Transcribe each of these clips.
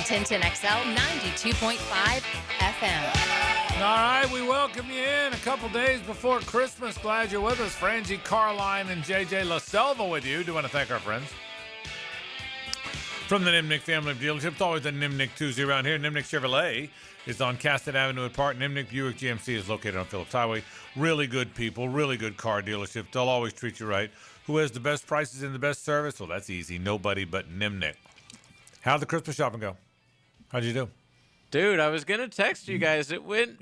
1010XL 92.5 FM. All right, we welcome you in a couple days before Christmas. Glad you're with us. Frangie, Carline, and JJ LaSelva with you. Do want to thank our friends from the Nimnick family of dealerships. It's always a Nimnick Tuesday around here. Nimnick Chevrolet is on Castet Avenue at Park. Nimnick Buick GMC is located on Phillips Highway. Really good people, really good car dealerships. They'll always treat you right. Who has the best prices and the best service? Well, that's easy. Nobody but Nimnick. How'd the Christmas shopping go? How'd you do? Dude, I was going to text you guys. It went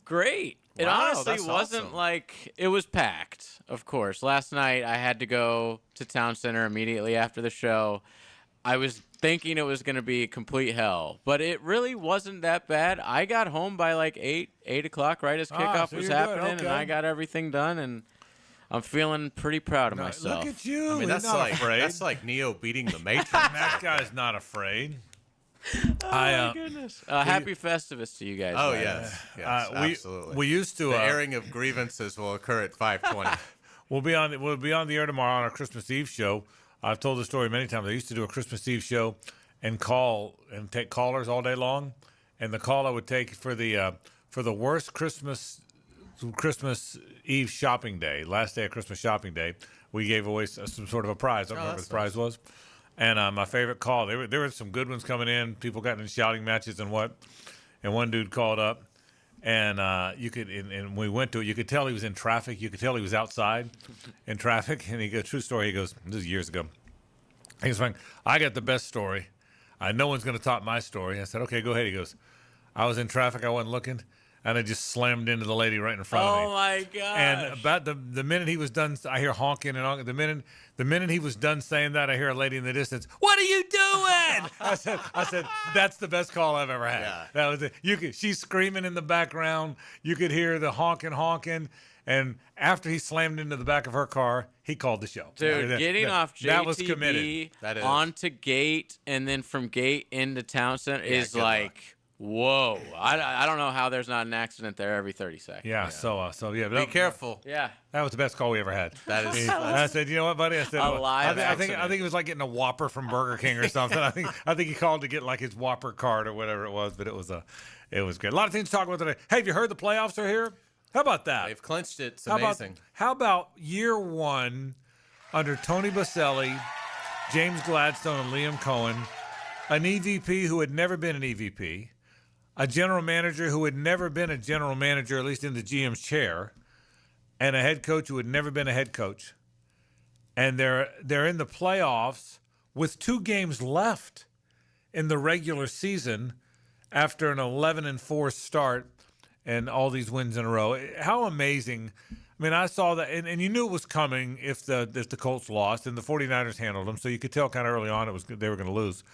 great. It honestly wasn't like it was packed, of course. Last night I had to go to Town Center immediately after the show. I was thinking it was going to be complete hell, but it really wasn't that bad. I got home by like 8 o'clock, right as kickoff was happening, and I got everything done, and I'm feeling pretty proud of myself. Look at you. I mean, He's not afraid. That's like Neo beating the Matrix. That guy's not afraid. Oh, my goodness. Happy Festivus to you guys. Oh, man. yes. Absolutely. We used to... the airing of grievances will occur at 5:20. We'll be on the air tomorrow on our Christmas Eve show. I've told the story many times. I used to do a Christmas Eve show and call and take callers all day long. And the call I would take for the worst Christmas Eve shopping day, last day of Christmas shopping day, we gave away some sort of a prize. I don't remember what the prize was. And my favorite call, there were some good ones coming in. People got in shouting matches and what. And one dude called up, and and we went to it. You could tell he was in traffic. You could tell he was outside in traffic. And he goes, true story. He goes, this is years ago. He goes, Frank, I got the best story. No one's going to top my story. I said, okay, go ahead. He goes, I was in traffic. I wasn't looking. And I just slammed into the lady right in front of me. Oh, my gosh. And about the minute he was done, I hear honking and honking. The minute he was done saying that, I hear a lady in the distance, what are you doing? I said, that's the best call I've ever had. Yeah. That was it. She's screaming in the background. You could hear the honking. And after he slammed into the back of her car, he called the show. Dude, getting off JTB that was committed. That is. onto Gate and then from Gate into Town Center is like... Whoa. I don't know how there's not an accident there every 30 seconds. Yeah. Be careful. Yeah. That was the best call we ever had. That is. I said, you know what, buddy? I said, I think it was like getting a Whopper from Burger King or something. I think he called to get like his Whopper card or whatever it was, but it was good. A lot of things to talk about today. Hey, have you heard the playoffs are here? How about that? They've clinched it. It's amazing. How about year one under Tony Baselli, James Gladstone, and Liam Cohen, an EVP who had never been an EVP, a general manager who had never been a general manager, at least in the GM's chair, and a head coach who had never been a head coach. And they're in the playoffs with 2 games left in the regular season after an 11-4 start and all these wins in a row. How amazing. I mean, I saw that, and you knew it was coming if the Colts lost, and the 49ers handled them, so you could tell kind of early on they were going to lose.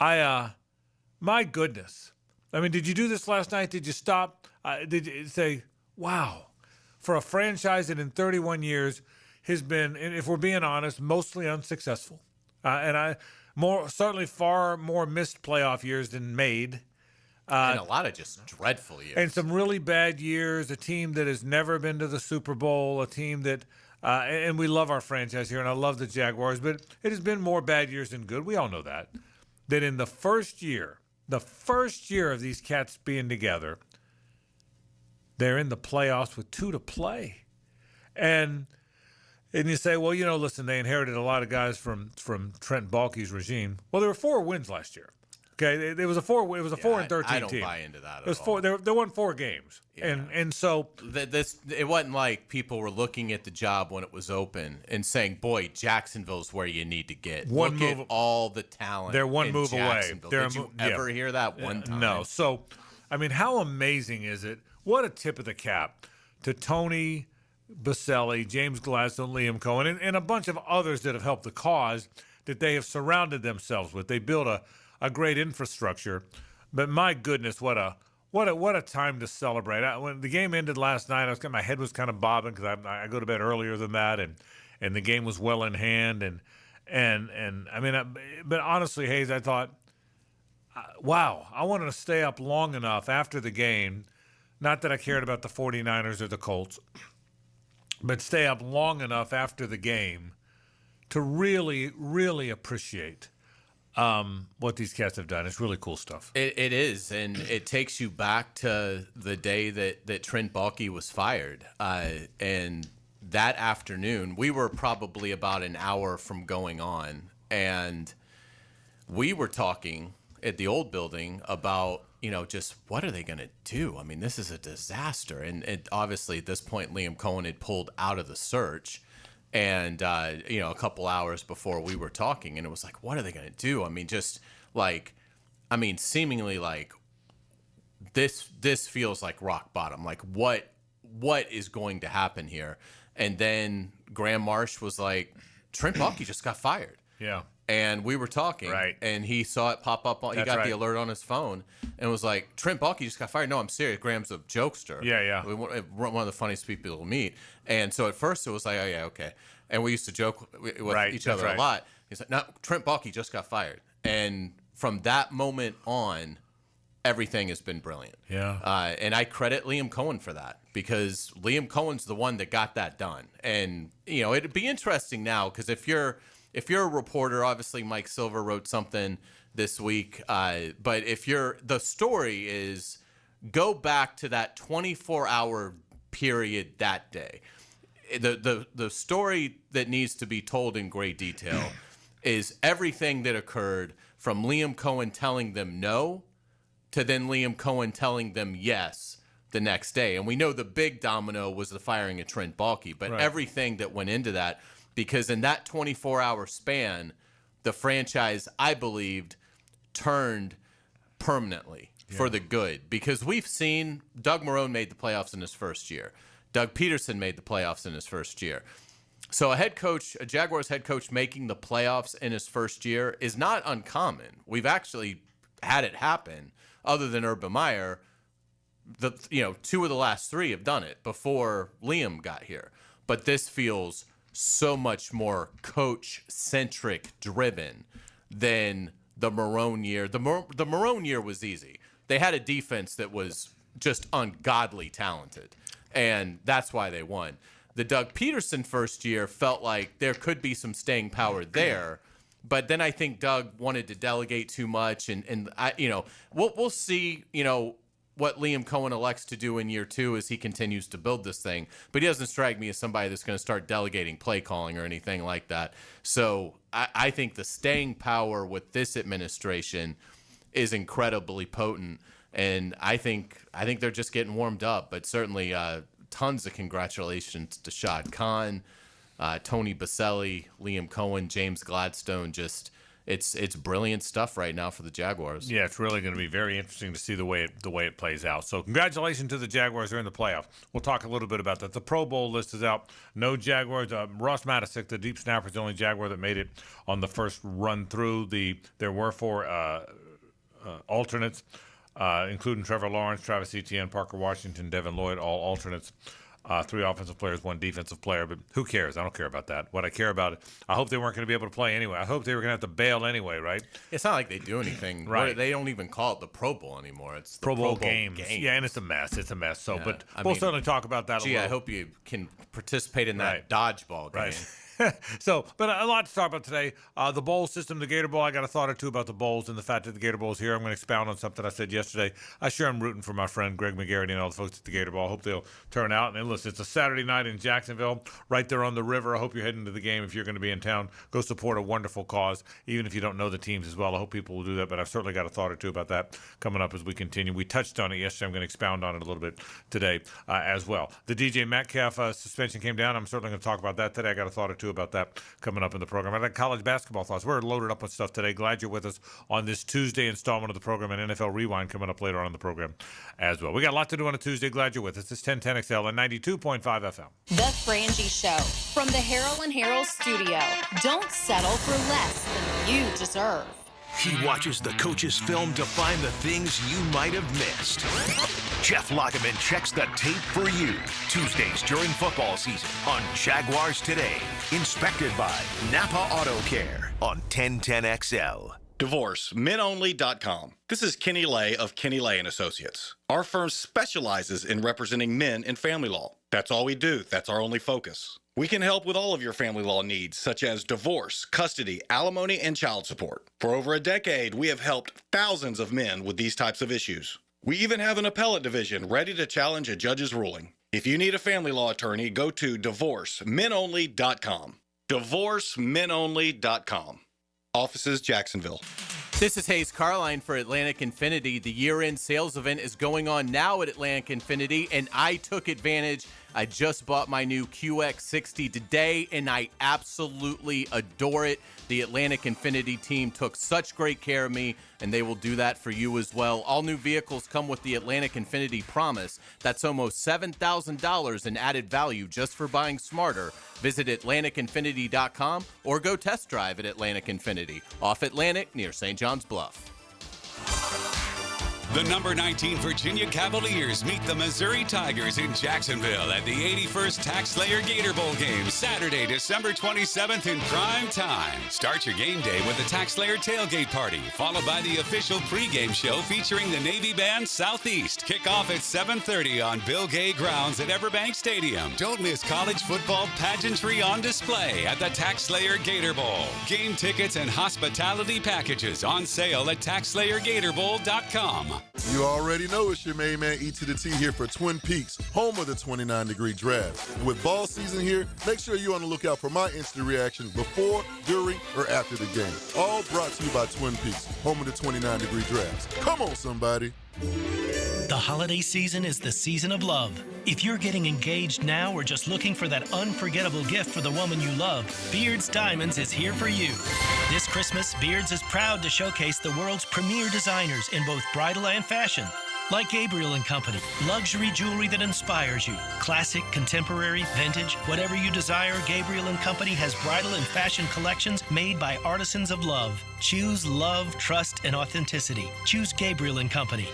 My goodness. I mean, did you do this last night? Did you stop? Did you say, wow, for a franchise that in 31 years has been, if we're being honest, mostly unsuccessful, certainly far more missed playoff years than made. And a lot of just dreadful years. And some really bad years, a team that has never been to the Super Bowl, a team that, and we love our franchise here, and I love the Jaguars, but it has been more bad years than good. We all know that. That in the first year of these cats being together, they're in the playoffs with 2 to play. And you say, well, listen, they inherited a lot of guys from Trent Baalke's regime. Well, there were 4 wins last year. Okay, it was a 4-13 team. I don't buy into that at all. all. There won 4 games, Yeah. and so it wasn't like people were looking at the job when it was open and saying, "Boy, Jacksonville's where you need to get." Look at all the talent. They're one in move away. Did you ever hear that one time? No. So, I mean, how amazing is it? What a tip of the cap to Tony Baselli, James Gladstone, Liam Cohen, and a bunch of others that have helped the cause that they have surrounded themselves with. They built a great infrastructure, but my goodness, what a time to celebrate! When the game ended last night, my head was kind of bobbing because I go to bed earlier than that, and the game was well in hand, and I mean, but honestly, Hayes, I thought, wow, I wanted to stay up long enough after the game, not that I cared about the 49ers or the Colts, but stay up long enough after the game to really, really appreciate what these cats have done. It's really cool stuff. It is, and it takes you back to the day that Trent Baalke was fired. And that afternoon, we were probably about an hour from going on, and we were talking at the old building about, just what are they going to do? I mean, this is a disaster. And obviously at this point, Liam Cohen had pulled out of the search. And, a couple hours before we were talking, and it was like, what are they going to do? I mean, seemingly like this feels like rock bottom. Like what is going to happen here? And then Graham Marsh was like, Trent Baalke just got fired. Yeah. And we were talking, right? And he saw it pop up. He got the alert on his phone and was like, Trent Baalke just got fired. No, I'm serious. Graham's a jokester. Yeah. One of the funniest people to meet. And so at first it was like, oh, yeah, okay. And we used to joke with each other a lot. He's like, no, Trent Baalke just got fired. And from that moment on, everything has been brilliant. Yeah. And I credit Liam Cohen for that, because Liam Cohen's the one that got that done. And, it'd be interesting now, because if you're a reporter, obviously Mike Silver wrote something this week, but the story is, go back to that 24-hour period that day. The story that needs to be told in great detail is everything that occurred from Liam Cohen telling them no to then Liam Cohen telling them yes the next day. And we know the big domino was the firing of Trent Baalke, but everything that went into that, because in that 24-hour span, the franchise, I believed, turned permanently for the good. Because we've seen Doug Marrone made the playoffs in his first year. Doug Peterson made the playoffs in his first year. So a Jaguars head coach making the playoffs in his first year is not uncommon. We've actually had it happen. Other than Urban Meyer, two of the last three have done it before Liam got here. But this feels so much more coach-centric driven than the Marrone year. The Marrone year was easy. They had a defense that was just ungodly talented, and that's why they won. The Doug Peterson first year felt like there could be some staying power there, but then I think Doug wanted to delegate too much, and we'll see, what Liam Cohen elects to do in year two as he continues to build this thing. But he doesn't strike me as somebody that's going to start delegating play calling or anything like that. So I think the staying power with this administration is incredibly potent, and I think they're just getting warmed up. But certainly tons of congratulations to Shad Khan, Tony Baselli, Liam Cohen, James Gladstone. Just it's brilliant stuff right now for the Jaguars. Yeah, it's really going to be very interesting to see the way it plays out. So congratulations to the Jaguars. They're in the playoffs. We'll talk a little bit about that. The Pro Bowl list is out. No Jaguars. Ross Matisic, the deep snapper, is the only Jaguar that made it on the first run through. There were four alternates, including Trevor Lawrence, Travis Etienne, Parker Washington, Devin Lloyd, all alternates. 3 offensive players, 1 defensive player, but who cares? I don't care about that. What I care about, I hope they weren't going to be able to play anyway. I hope they were going to have to bail anyway, right? It's not like they do anything. Right. They don't even call it the Pro Bowl anymore. It's the Pro Bowl games. Yeah, and it's a mess. It's a mess. So, but we'll certainly talk about that a little. I hope you can participate in that dodgeball game. Right. So, but a lot to talk about today. The bowl system, the Gator Bowl. I got a thought or two about the bowls and the fact that the Gator Bowl is here. I'm going to expound on something I said yesterday. I'm rooting for my friend Greg McGarity and all the folks at the Gator Bowl. I hope they'll turn out. And listen, it's a Saturday night in Jacksonville, right there on the river. I hope you're heading to the game. If you're going to be in town, go support a wonderful cause, even if you don't know the teams as well. I hope people will do that. But I've certainly got a thought or two about that coming up as we continue. We touched on it yesterday. I'm going to expound on it a little bit today as well. The DJ Metcalf suspension came down. I'm certainly going to talk about that today. I got a thought or two about that coming up in the program. I got college basketball thoughts. We're loaded up with stuff today. Glad you're with us on this Tuesday installment of the program, and NFL Rewind coming up later on in the program as well. We got a lot to do on a Tuesday. Glad you're with us. It's 1010XL and 92.5 FM. The Frangie Show from the Harrell and Harrell studio. Don't settle for less than you deserve. He watches the coach's film to find the things you might have missed. Jeff Lageman checks the tape for you. Tuesdays during football season on Jaguars Today. Inspected by Napa Auto Care on 1010XL. DivorceMenOnly.com. This is Kenny Lay of Kenny Lay & Associates. Our firm specializes in representing men in family law. That's all we do. That's our only focus. We can help with all of your family law needs, such as divorce, custody, alimony, and child support. For over a decade, we have helped thousands of men with these types of issues. We even have an appellate division ready to challenge a judge's ruling. If you need a family law attorney, go to divorcemenonly.com. Divorcemenonly.com. Offices, Jacksonville. This is Hayes Carline for Atlantic Infinity. The year-end sales event is going on now at Atlantic Infinity, and I took advantage. I just bought my new QX60 today, and I absolutely adore it. The Atlantic Infinity team took such great care of me, and they will do that for you as well. All new vehicles come with the Atlantic Infinity Promise. That's almost $7,000 in added value just for buying smarter. Visit AtlanticInfinity.com or go test drive at Atlantic Infinity, off Atlantic near St. John's Bluff. The number 19 Virginia Cavaliers meet the Missouri Tigers in Jacksonville at the 81st TaxSlayer Gator Bowl game, Saturday, December 27th in prime time. Start your game day with the TaxSlayer Tailgate Party, followed by the official pregame show featuring the Navy Band Southeast. Kickoff at 7:30 on Bill Gay grounds at Everbank Stadium. Don't miss college football pageantry on display at the TaxSlayer Gator Bowl. Game tickets and hospitality packages on sale at TaxSlayerGatorBowl.com. You already know it's your main man E to the T here for Twin Peaks, home of the 29-degree draft. And with ball season here, make sure you're on the lookout for my instant reaction before, during, or after the game. All brought to you by Twin Peaks, home of the 29-degree drafts. Come on, somebody. The holiday season is the season of love. If you're getting engaged now or just looking for that unforgettable gift for the woman you love, Beards Diamonds is here for you. This Christmas, Beards is proud to showcase the world's premier designers in both bridal and fashion. Like Gabriel & Company, luxury jewelry that inspires you. Classic, contemporary, vintage, whatever you desire, Gabriel & Company has bridal and fashion collections made by artisans of love. Choose love, trust, and authenticity. Choose Gabriel & Company.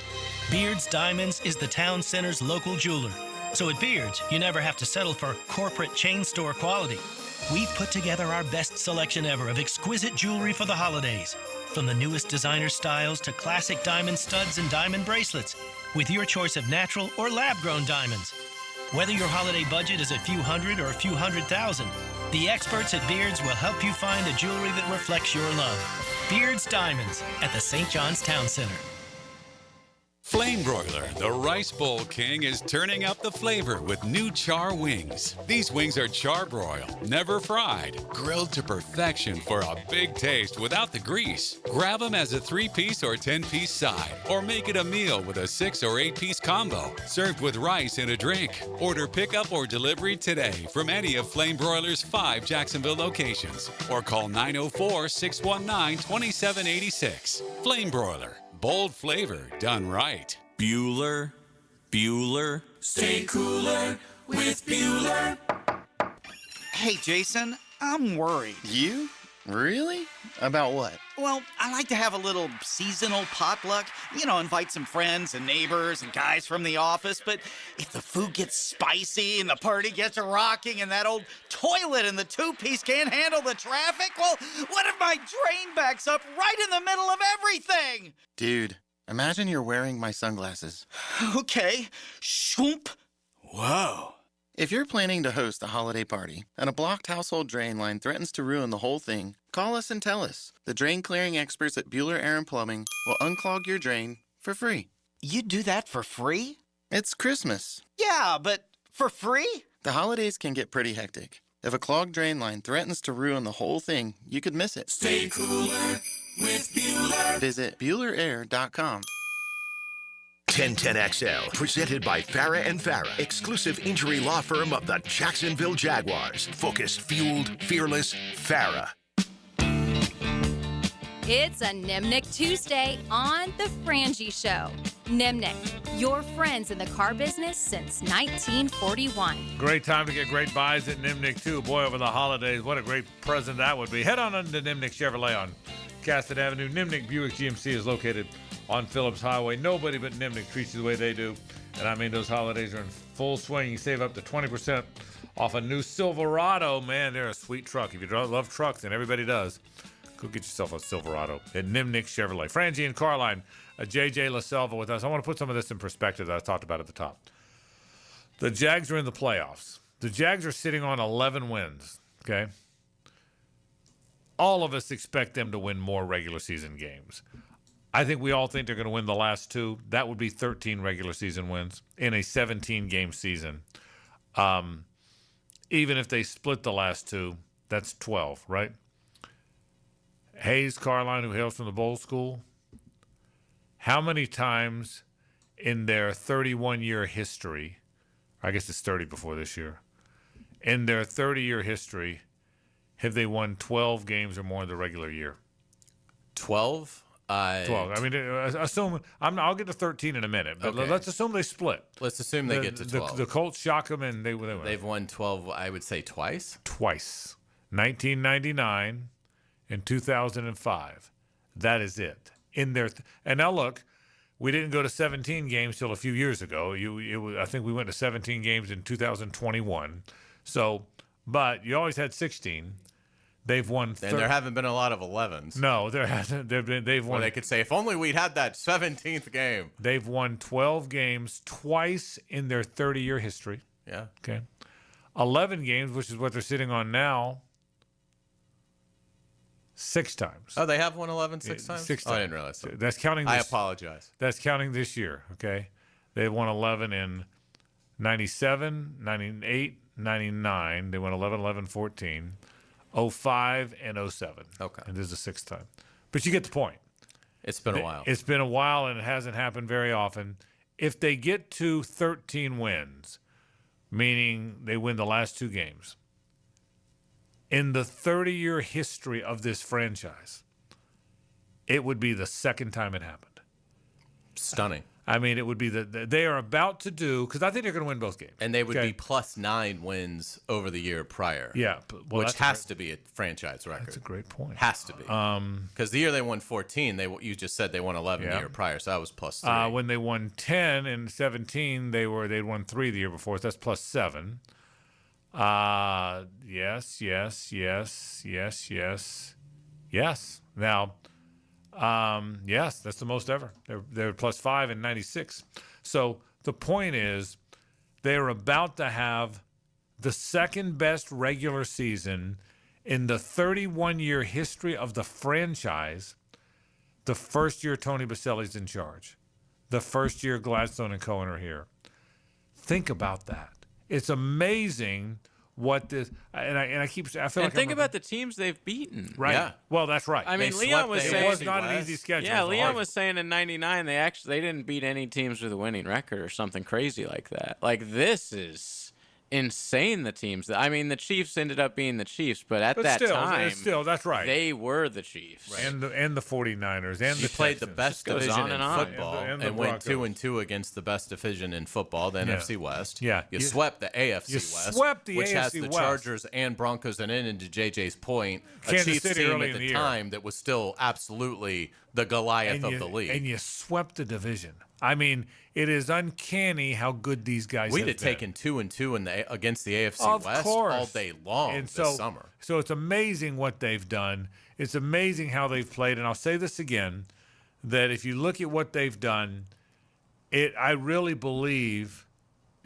Beards Diamonds is the town center's local jeweler. So at Beards, you never have to settle for corporate chain store quality. We've put together our best selection ever of exquisite jewelry for the holidays. From the newest designer styles to classic diamond studs and diamond bracelets, with your choice of natural or lab-grown diamonds. Whether your holiday budget is a few hundred or a few $100,000, the experts at Beards will help you find the jewelry that reflects your love. Beards Diamonds at the St. John's Town Center. Flame Broiler, the Rice Bowl King, is turning up the flavor with new char wings. These wings are charbroiled, never fried, grilled to perfection for a big taste without the grease. Grab them as a 3-piece or 10-piece side, or make it a meal with a 6 or 8-piece combo, served with rice and a drink. Order pickup or delivery today from any of Flame Broiler's 5 Jacksonville locations, or call 904-619-2786. Flame Broiler. Bold flavor done right. Bueller. Stay cooler with Bueller. Hey, Jason, I'm worried. You? Really? About what? Well, I like to have a little seasonal potluck. You know, invite some friends and neighbors and guys from the office. But if the food gets spicy and the party gets rocking and that old toilet in the 2-piece can't handle the traffic, well, what if my drain backs up right in the middle of everything? Dude, imagine you're wearing my sunglasses. Okay. Shoomp. Whoa. If you're planning to host a holiday party and a blocked household drain line threatens to ruin the whole thing, call us and tell us. The drain clearing experts at Bueller Air and Plumbing will unclog your drain for free. You do that for free? It's Christmas. Yeah, but for free? The holidays can get pretty hectic. If a clogged drain line threatens to ruin the whole thing, you could miss it. Stay cooler with Bueller. Visit BuellerAir.com. 1010XL, presented by Farah and Farah, exclusive injury law firm of the Jacksonville Jaguars. Focused, fueled, fearless, Farah. It's a Nimnik Tuesday on The Frangie Show. Nimnik, your friends in the car business since 1941. Great time to get great buys at Nimnik, too. Boy, over the holidays, what a great present that would be. Head on to Nimnik Chevrolet on Cassett Avenue. Nimnik Buick GMC is located on Phillips Highway. Nobody but Nimnik treats you the way they do. And I mean, those holidays are in full swing. You save up to 20% off a new Silverado. Man, they're a sweet truck. If you love trucks, and everybody does, go get yourself a Silverado at Nimnik Chevrolet. Frangie and Carline, JJ LaSelva with us. I want to put some of this in perspective that I talked about at the top. The Jags are in the playoffs. The Jags are sitting on 11 wins, okay? All of us expect them to win more regular season games. I think we all think they're going to win the last 2. That would be 13 regular season wins in a 17-game season. Even if they split the last 2, that's 12, right? Hayes Carline, who hails from the Bowl School, how many times in their 31-year history, I guess it's 30 before this year, in their 30-year history, have they won 12 games or more in the regular year? 12? 12. I mean, assume I'll get to 13 in a minute, but Okay. let's assume they split. Let's assume they get to 12. The Colts shock them, and they win. They've won 12, I would say, twice. 1999 and 2005. That is it. And now look, we didn't go to 17 games till a few years ago. I think we went to 17 games in 2021. So, but you always had 16. They've won. And there haven't been a lot of 11s. No, there hasn't. They've won. Well, they could say, if only we'd had that 17th game. They've won 12 games twice in their 30-year history. Yeah. Okay. 11 games, which is what they're sitting on now, 6 times. Oh, they have won 11 6 times? 6 times. Oh, I didn't realize that. That's counting. I apologize. That's counting this year. Okay. They won 11 in 97, 98, 99. They won 11, 11, 14. 05 and 07. Okay. And this is the 6th time. But you get the point. It's been a while. It's been a while, and it hasn't happened very often. If they get to 13 wins, meaning they win the last 2 games, in the 30-year history of this franchise, it would be the 2nd time it happened. Stunning. I mean, it would be they are about to do, because I think they're going to win both games. And they would be plus 9 wins over the year prior. Yeah. Which has to be a franchise record. That's a great point. Has to be. Because the year they won 14, you just said they won 11 the year prior, so that was plus 3. When they won 10 and 17, they'd won 3 the year before, so that's plus 7. Yes. Now, yes, that's the most ever. They're plus 5 in 96. So the point is, they're about to have the 2nd best regular season in the 31-year history of the franchise. The first year Tony Baselli's in charge. The first year Gladstone and Cohen are here. Think about that. It's amazing what this I feel like think about the teams they've beaten. Right. Yeah. Well, that's right. I mean, Leon was saying it was not an easy schedule. Yeah, Leon was saying in '99 they didn't beat any teams with a winning record or something crazy like that. Like, this is insane. The teams. I mean, the Chiefs ended up being the Chiefs, but at that time, that's right. They were the Chiefs, right. and the 49ers, and you played the best division in on. football and went 2-2 against the best division in football, the NFC West. Yeah, you swept the AFC West, which has the Chargers and Broncos, and then into JJ's point, Kansas a Chiefs City team at the time that was still absolutely the Goliath of the league, and you swept the division. I mean, it is uncanny how good these guys We'd have taken 2-2 against the AFC West all day long and this summer. So it's amazing what they've done. It's amazing how they've played. And I'll say this again, that if you look at what they've done, I really believe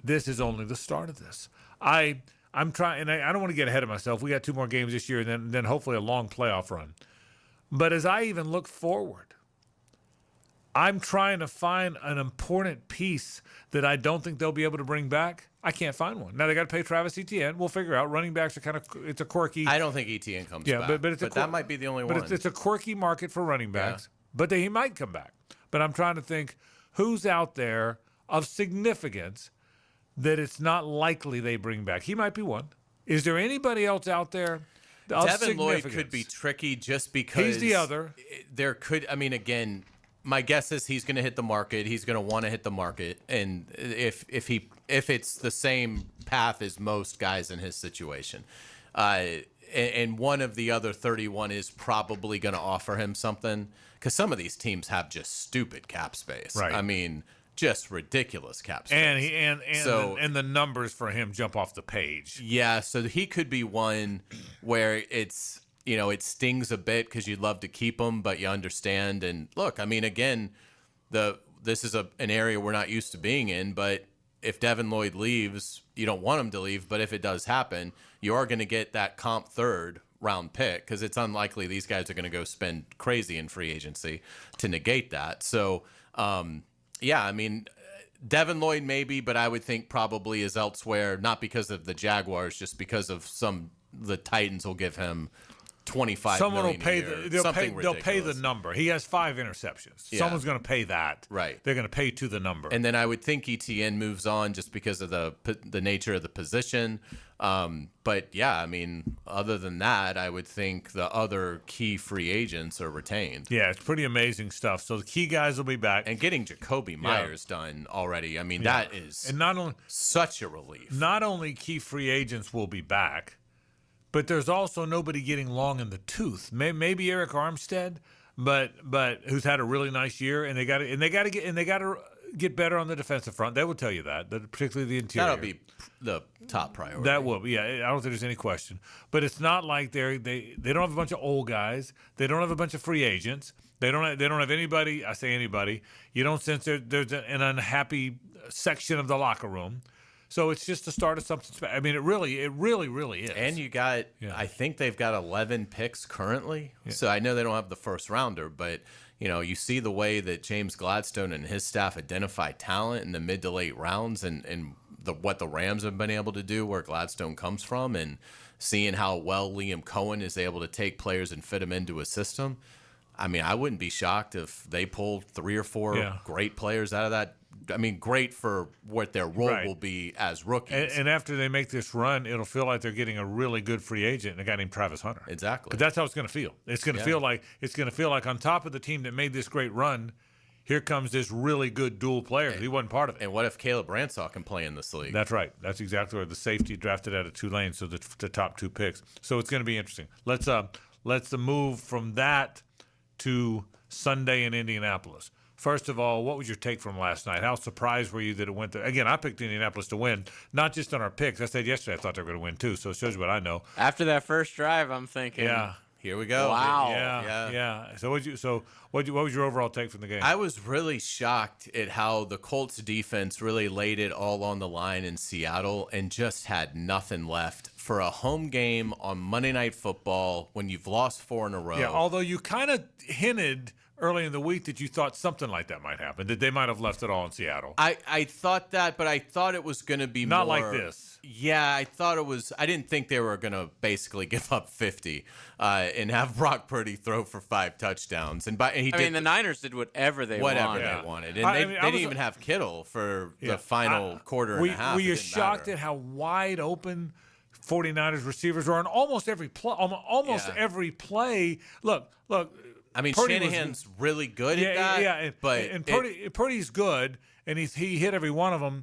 this is only the start of this. I'm trying, and I don't want to get ahead of myself. We got 2 more games this year, and then hopefully a long playoff run. But as I even look forward, I'm trying to find an important piece that I don't think they'll be able to bring back. I can't find one. Now, they got to pay Travis Etienne. We'll figure out. Running backs are it's a quirky. I don't think Etienne comes back. But that might be the only one. But it's a quirky market for running backs. Yeah. But he might come back. But I'm trying to think who's out there of significance that it's not likely they bring back. He might be one. Is there anybody else out there? Devin Lloyd could be tricky just because he's the other. There could. I mean, again. My guess is he's going to hit the market. He's going to want to hit the market, and if it's the same path as most guys in his situation, and one of the other 31 is probably going to offer him something, because some of these teams have just stupid cap space. Right. I mean, just ridiculous cap space. And the numbers for him jump off the page. Yeah, so he could be one where it's. It stings a bit because you'd love to keep him, but you understand. And look, I mean, again, this is an area we're not used to being in, but if Devin Lloyd leaves, you don't want him to leave, but if it does happen, you are going to get that comp third round pick because it's unlikely these guys are going to go spend crazy in free agency to negate that. So, yeah, I mean, Devin Lloyd maybe, but I would think probably is elsewhere, not because of the Jaguars, just because of the Titans will give him $25 million will pay they'll pay the number. He has 5 interceptions. Yeah. Someone's going to pay that. Right. They're going to pay to the number. And then I would think ETN moves on just because of the nature of the position. But yeah, I mean, other than that, I would think the other key free agents are retained. Yeah, it's pretty amazing stuff. So the key guys will be back. And getting Jacoby Myers done already, I mean, that is and not only such a relief. Not only key free agents will be back, but there's also nobody getting long in the tooth. Maybe Eric Armstead, but who's had a really nice year, and they got to get better on the defensive front. They will tell you that particularly the interior. That'll be the top priority. That will be. Yeah, I don't think there's any question. But it's not like they don't have a bunch of old guys. They don't have a bunch of free agents. They don't have anybody. I say anybody. You don't sense there's an unhappy section of the locker room. So it's just the start of something special. I mean, it really is. And you got, I think they've got 11 picks currently. Yeah. So I know they don't have the first rounder, but you see the way that James Gladstone and his staff identify talent in the mid to late rounds, and what the Rams have been able to do, where Gladstone comes from, and seeing how well Liam Cohen is able to take players and fit them into a system. I mean, I wouldn't be shocked if they pulled 3 or 4 great players out of that. I mean, great for what their role will be as rookies. And after they make this run, it'll feel like they're getting a really good free agent, a guy named Travis Hunter. Exactly. But that's how it's going to feel. It's going to feel like on top of the team that made this great run, here comes this really good dual player. He wasn't part of it. And what if Caleb Ransaw can play in this league? That's right. That's exactly right. The safety drafted out of Tulane, so the top 2 picks. So it's going to be interesting. Let's move from that to Sunday in Indianapolis. First of all, what was your take from last night? How surprised were you that it went there? Again, I picked Indianapolis to win, not just on our picks. I said yesterday I thought they were going to win too, so it shows you what I know. After that first drive, I'm thinking, here we go. Wow. Yeah. So what was your overall take from the game? I was really shocked at how the Colts defense really laid it all on the line in Seattle and just had nothing left for a home game on Monday Night Football when you've lost 4 in a row. Yeah, although you kind of hinted early in the week that you thought something like that might happen, that they might have left it all in Seattle. I thought that, but I thought it was going to be not more, like this. Yeah, I thought it was. I didn't think they were going to basically give up 50 and have Brock Purdy throw for 5 touchdowns. And the Niners did whatever they wanted. They wanted, and they didn't even have Kittle for the final quarter and a half. Were you shocked at how wide open 49ers receivers were on almost every play? Every play. Look. I mean, Purdy Shanahan's really good at that. Yeah, and Purdy's good, and he hit every one of them.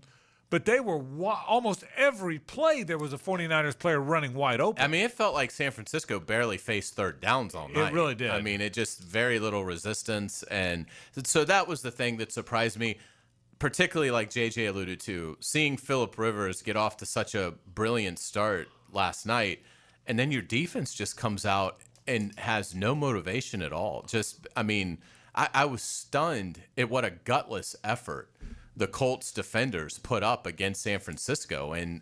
But they were almost every play there was a 49ers player running wide open. I mean, it felt like San Francisco barely faced third downs all night. It really did. I mean, it just very little resistance. And so that was the thing that surprised me, particularly like JJ alluded to, seeing Phillip Rivers get off to such a brilliant start last night. And then your defense just comes out and has no motivation at all. I was stunned at what a gutless effort the Colts defenders put up against San Francisco, and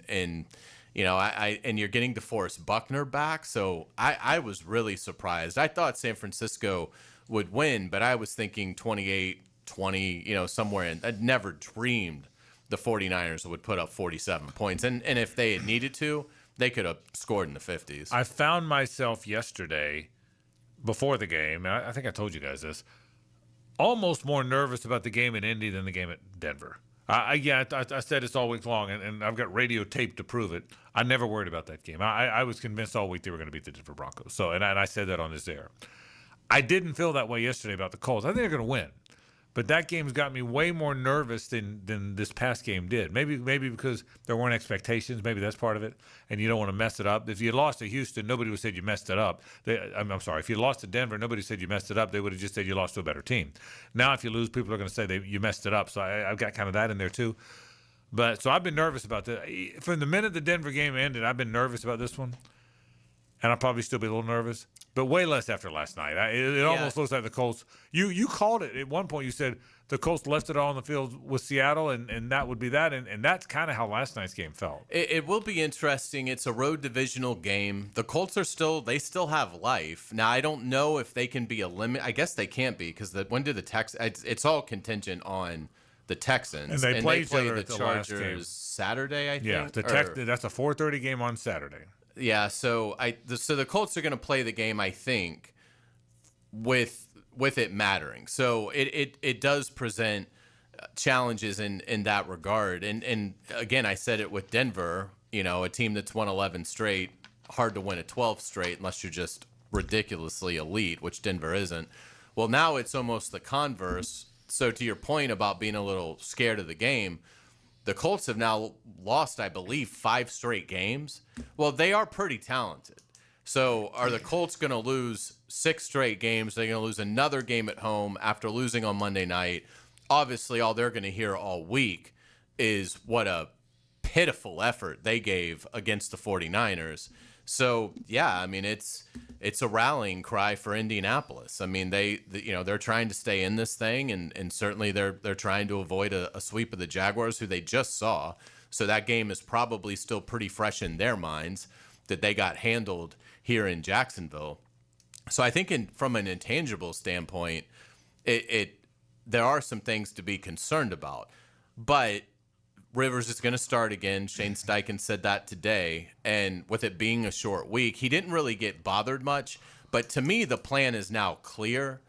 you're getting DeForest Buckner back, so I was really surprised. I thought San Francisco would win, but I was thinking 28-20, somewhere in. I'd never dreamed the 49ers would put up 47 points, and if they had needed to, they could have scored in the 50s. I found myself yesterday, before the game, I think I told you guys this, almost more nervous about the game in Indy than the game at Denver. I said this all week long, and I've got radio tape to prove it. I never worried about that game. I was convinced all week they were going to beat the Denver Broncos. So, and I said that on this air. I didn't feel that way yesterday about the Colts. I think they're going to win. But that game's got me way more nervous than this past game did. Maybe because there weren't expectations. Maybe that's part of it. And you don't want to mess it up. If you lost to Houston, nobody would have said you messed it up. I'm sorry. If you lost to Denver, nobody said you messed it up. They would have just said you lost to a better team. Now, if you lose, people are going to say you messed it up. So I've got kind of that in there too. So I've been nervous about that. From the minute the Denver game ended, I've been nervous about this one. And I'll probably still be a little nervous, but way less after last night. It almost looks like the Colts. You called it at one point. You said the Colts left it all on the field with Seattle, and that would be that. And that's kind of how last night's game felt. It will be interesting. It's a road divisional game. The Colts they still have life. Now, I don't know if they can be eliminated. I guess they can't be because when do the Texans? It's all contingent on the Texans. And they play the Chargers Saturday, I think. Yeah, that's a 4:30 game on Saturday. Yeah, so the Colts are going to play the game, I think, with it mattering. So it does present challenges in that regard. And again, I said it with Denver, a team that's won 11 straight, hard to win a 12th straight unless you're just ridiculously elite, which Denver isn't. Well, now it's almost the converse. So to your point about being a little scared of the game, the Colts have now lost, I believe, 5 straight games. Well, they are pretty talented. So are the Colts going to lose 6 straight games? They're going to lose another game at home after losing on Monday night. Obviously, all they're going to hear all week is what a pitiful effort they gave against the 49ers. So, yeah, I mean, it's a rallying cry for Indianapolis. I mean, they're trying to stay in this thing, and certainly they're trying to avoid a sweep of the Jaguars, who they just saw. So that game is probably still pretty fresh in their minds that they got handled here in Jacksonville. So I think from an intangible standpoint, there are some things to be concerned about. But Rivers is going to start again. Shane Steichen said that today. And with it being a short week, he didn't really get bothered much. But to me, the plan is now clear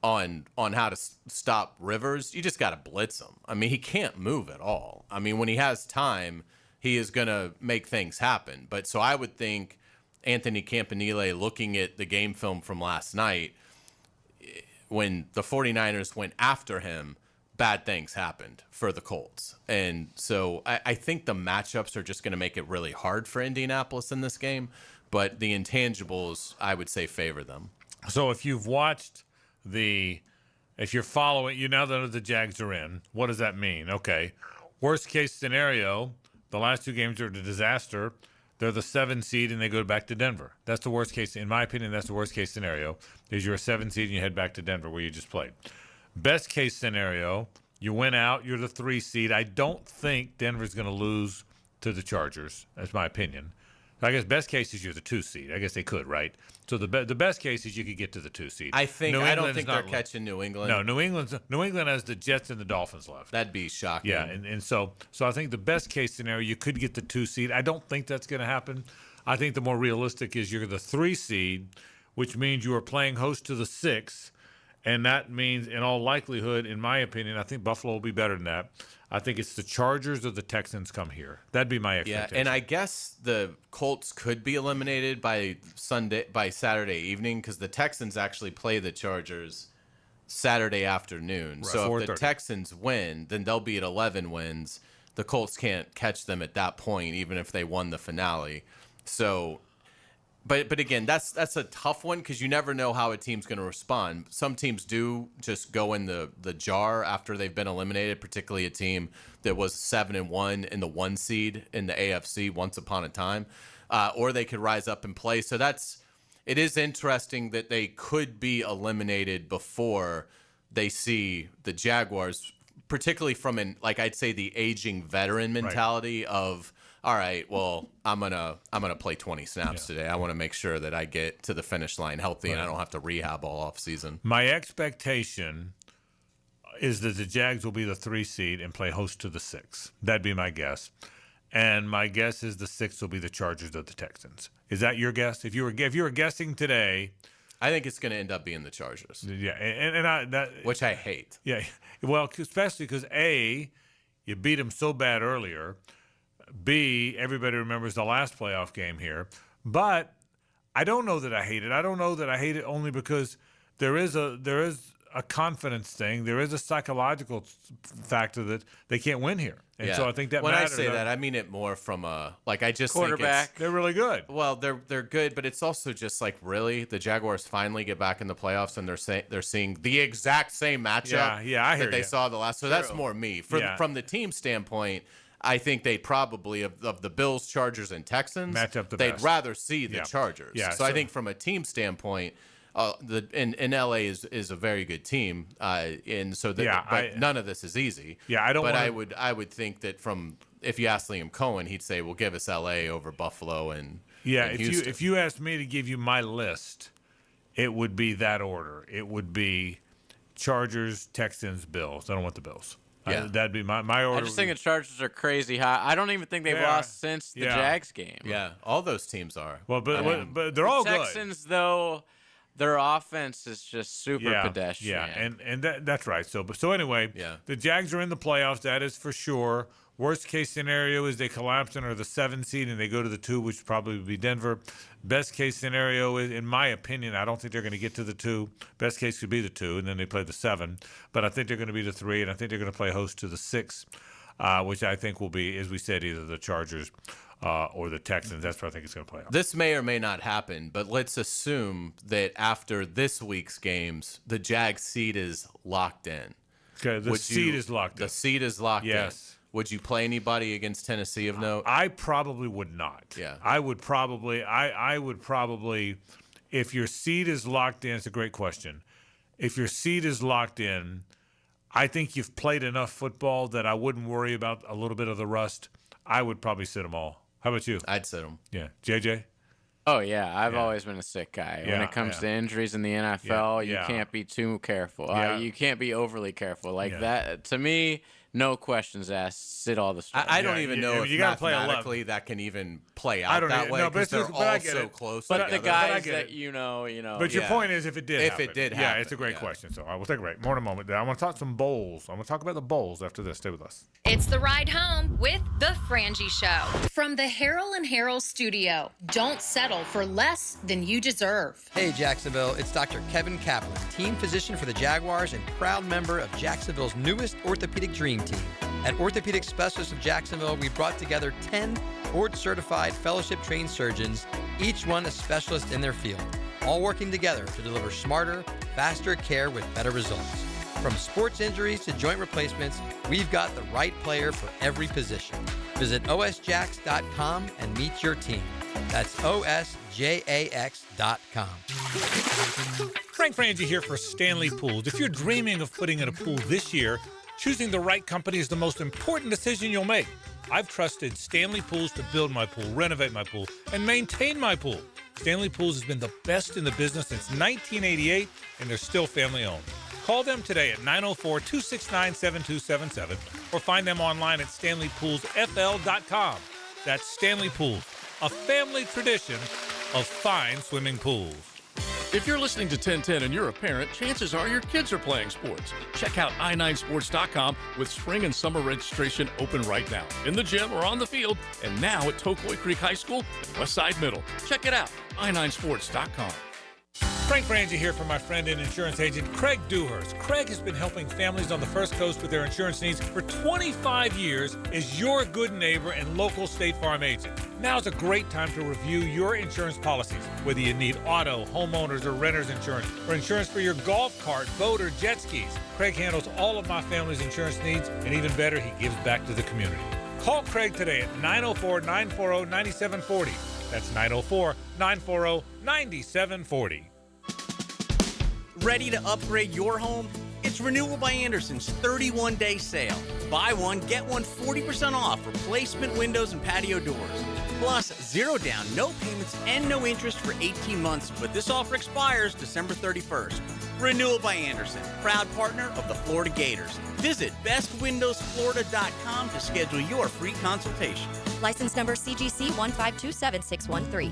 on how to stop Rivers. You just got to blitz him. I mean, he can't move at all. I mean, when he has time, he is going to make things happen. But so I would think Anthony Campanile, looking at the game film from last night, when the 49ers went after him, bad things happened for the Colts. And so I think the matchups are just going to make it really hard for Indianapolis in this game. But the intangibles, I would say, favor them. So if you've watched if you're following, you now know the Jags are in, what does that mean? Okay. Worst case scenario, the last 2 games are a disaster. They're the 7 seed and they go back to Denver. That's the worst case. In my opinion, that's the worst case scenario. Is you're a 7 seed and you head back to Denver where you just played. Best case scenario, you win out, you're the 3 seed. I don't think Denver's going to lose to the Chargers. That's my opinion. I guess best case is you're the 2 seed. I guess they could, right? So the best case is you could get to the 2 seed. I don't think they're catching New England. No, New England has the Jets and the Dolphins left. That'd be shocking. Yeah, and so I think the best case scenario, you could get the 2 seed. I don't think that's going to happen. I think the more realistic is you're the 3 seed, which means you are playing host to the 6, and that means, in all likelihood, in my opinion, I think Buffalo will be better than that. I think it's the Chargers or the Texans come here. That'd be my expectation. Yeah, and I guess the Colts could be eliminated by Saturday evening because the Texans actually play the Chargers Saturday afternoon. Right, so if the Texans win, then they'll be at 11 wins. The Colts can't catch them at that point, even if they won the finale. So, but again, that's a tough one because you never know how a team's going to respond. Some teams do just go in the jar after they've been eliminated, particularly a team that was 7-1 in the 1 seed in the AFC once upon a time, or they could rise up and play. So it is interesting that they could be eliminated before they see the Jaguars, particularly from I'd say the aging veteran mentality of, all right, well, I'm gonna play 20 snaps today. I want to make sure that I get to the finish line healthy and I don't have to rehab all off season. My expectation is that the Jags will be the 3 seed and play host to the 6. That'd be my guess. And my guess is the 6 will be the Chargers or the Texans. Is that your guess? If you were guessing today, I think it's going to end up being the Chargers. Yeah, which I hate. Yeah, well, especially because A, you beat them so bad earlier. B, everybody remembers the last playoff game here. But I don't know that I hate it. I don't know that I hate it only because there is a confidence thing. There is a psychological factor that they can't win here. And so I think that when matters. I say that, I mean it more from I just quarterback. think they're really good. Well, they're good, but it's also just really the Jaguars finally get back in the playoffs and they're seeing the exact same matchup I hear that they saw the last. So that's more me from the team standpoint. I think they probably of the Bills, Chargers, and Texans match up the they'd best. rather see the Chargers. Yeah, so I think from a team standpoint, in LA is a very good team, and so none of this is easy. Yeah, I don't. But I would think that if you ask Liam Cohen, he'd say, "Well, give us LA over Buffalo and Houston." If you asked me to give you my list, it would be that order. It would be Chargers, Texans, Bills. I don't want the Bills. Yeah, that'd be my order. I just think the Chargers are crazy high. I don't even think they've lost since the Jags game. Yeah, all those teams are. Well, but they're all good. Texans, though, their offense is just super pedestrian. Yeah, and that's right. So anyway, the Jags are in the playoffs. That is for sure. Worst case scenario is they collapse and are the 7 seed and they go to the 2, which probably would be Denver. Best case scenario is, in my opinion, I don't think they're going to get to the 2. Best case could be the 2, and then they play the 7. But I think they're going to be the 3, and I think they're going to play host to the 6, which I think will be, as we said, either the Chargers or the Texans. That's what I think it's going to play out. This may or may not happen, but let's assume that after this week's games, the Jags seed is locked in. Okay, the seed is locked in. The seed is locked in. Yes. Would you play anybody against Tennessee of note? I probably would not. Yeah. I would probably, if your seed is locked in, it's a great question. If your seed is locked in, I think you've played enough football that I wouldn't worry about a little bit of the rust. I would probably sit them all. How about you? I'd sit them. Yeah. JJ? Oh, yeah. I've always been a sick guy. When it comes to injuries in the NFL, you can't be too careful. You can't be overly careful. That, to me, no questions asked. Sit all the stuff. I don't even know if mathematically that can even play out that way because they're all so close. But together. the guys that you know. But your point is, if it did happen. Yeah, it's a great question. So we'll take a break. More in a moment. I want to talk some bowls. I want to talk about the bowls after this. Stay with us. It's the ride home with the Frangie Show. From the Harrell and Harrell studio. Don't settle for less than you deserve. Hey, Jacksonville. It's Dr. Kevin Kaplan, team physician for the Jaguars and proud member of Jacksonville's newest orthopedic dream team. At Orthopedic Specialists of Jacksonville, we brought together 10 board-certified, fellowship-trained surgeons, each one a specialist in their field, all working together to deliver smarter, faster care with better results. From sports injuries to joint replacements, we've got the right player for every position. Visit osjax.com and meet your team. That's osjax.com. Frank Frangie here for Stanley Pools. If you're dreaming of putting in a pool this year, choosing the right company is the most important decision you'll make. I've trusted Stanley Pools to build my pool, renovate my pool, and maintain my pool. Stanley Pools has been the best in the business since 1988, and they're still family-owned. Call them today at 904-269-7277 or find them online at stanleypoolsfl.com. That's Stanley Pools, a family tradition of fine swimming pools. If you're listening to 1010 and you're a parent, chances are your kids are playing sports. Check out i9sports.com with spring and summer registration open right now. In the gym or on the field, and now at Tocoi Creek High School and Westside Middle. Check it out, i9sports.com. Frank Frangie here for my friend and insurance agent, Craig Dewhurst. Craig has been helping families on the First Coast with their insurance needs for 25 years as your good neighbor and local State Farm agent. Now's a great time to review your insurance policies, whether you need auto, homeowners, or renter's insurance, or insurance for your golf cart, boat, or jet skis. Craig handles all of my family's insurance needs, and even better, he gives back to the community. Call Craig today at 904-940-9740. That's 904-940-9740. Ready to upgrade your home? It's Renewal by Anderson's 31-day sale. Buy one, get one 40% off replacement windows and patio doors. Plus, 0 down, no payments, and no interest for 18 months, but this offer expires December 31st. Renewal by Anderson, proud partner of the Florida Gators. Visit bestwindowsflorida.com to schedule your free consultation. License number CGC 1527613.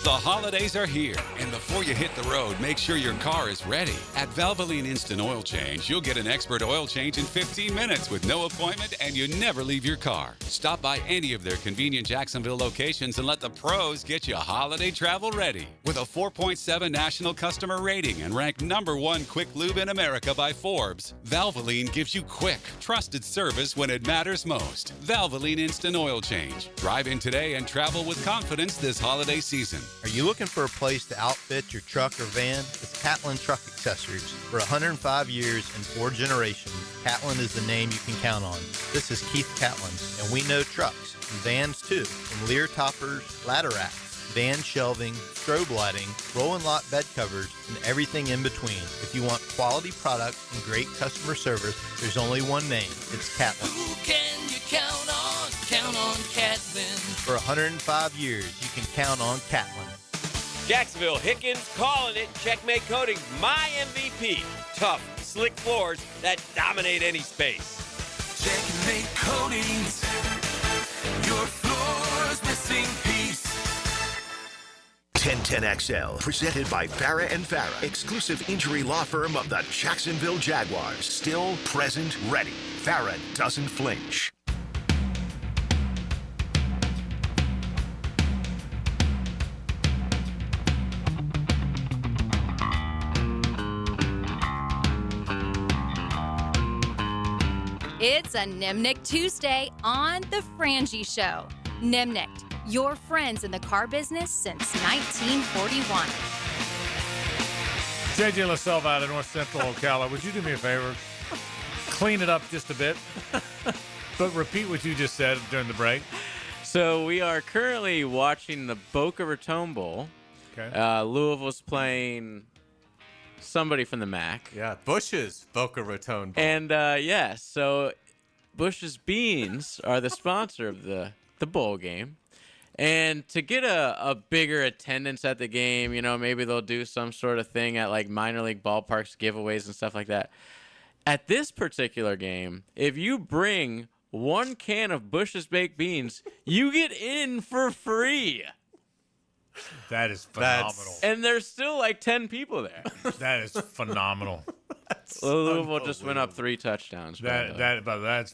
The holidays are here, and before you hit the road, make sure your car is ready. At Valvoline Instant Oil Change, you'll get an expert oil change in 15 minutes with no appointment, and you never leave your car. Stop by any of their convenient Jacksonville locations and let the pros get you holiday travel ready. With a 4.7 national customer rating and ranked #1 quick lube in America by Forbes, Valvoline gives you quick, trusted service when it matters most. Valvoline Instant Oil Change. Drive in today and travel with confidence this holiday season. Are you looking for a place to outfit your truck or van? It's Catlin Truck Accessories. For 105 years and 4 generations, Catlin is the name you can count on. This is Keith Catlin, and we know trucks and vans too, from Lear toppers, ladder racks, van shelving, strobe lighting, roll and lock bed covers, and everything in between. If you want quality products and great customer service, there's only one name. It's Catlin. Who can you count on? Count on Catlin. For 105 years, you can count on Catlin. Jacksonville Hickens calling it. Checkmate Coating, my MVP. Tough, slick floors that dominate any space. Checkmate Coatings. Your floor's missing piece. 1010XL, presented by Farrah and Farrah, exclusive injury law firm of the Jacksonville Jaguars. Still, present, ready. Farrah doesn't flinch. It's a Nimnick Tuesday on The Frangie Show. Nimnick, your friends in the car business since 1941. JJ LaSalle out of North Central Ocala, would you do me a favor? Clean it up just a bit, but repeat what you just said during the break. So we are currently watching the Boca Raton Bowl. Okay. Louisville's playing somebody from the MAC. Yeah, Bush's Boca Raton Bowl. And so Bush's Beans are the sponsor of the bowl game. And to get a bigger attendance at the game, maybe they'll do some sort of thing at like minor league ballparks, giveaways and stuff like that. At this particular game, if you bring 1 can of Bush's baked beans, you get in for free. That is phenomenal. And there's still like 10 people there. That is phenomenal. Louisville just went up 3 touchdowns. That's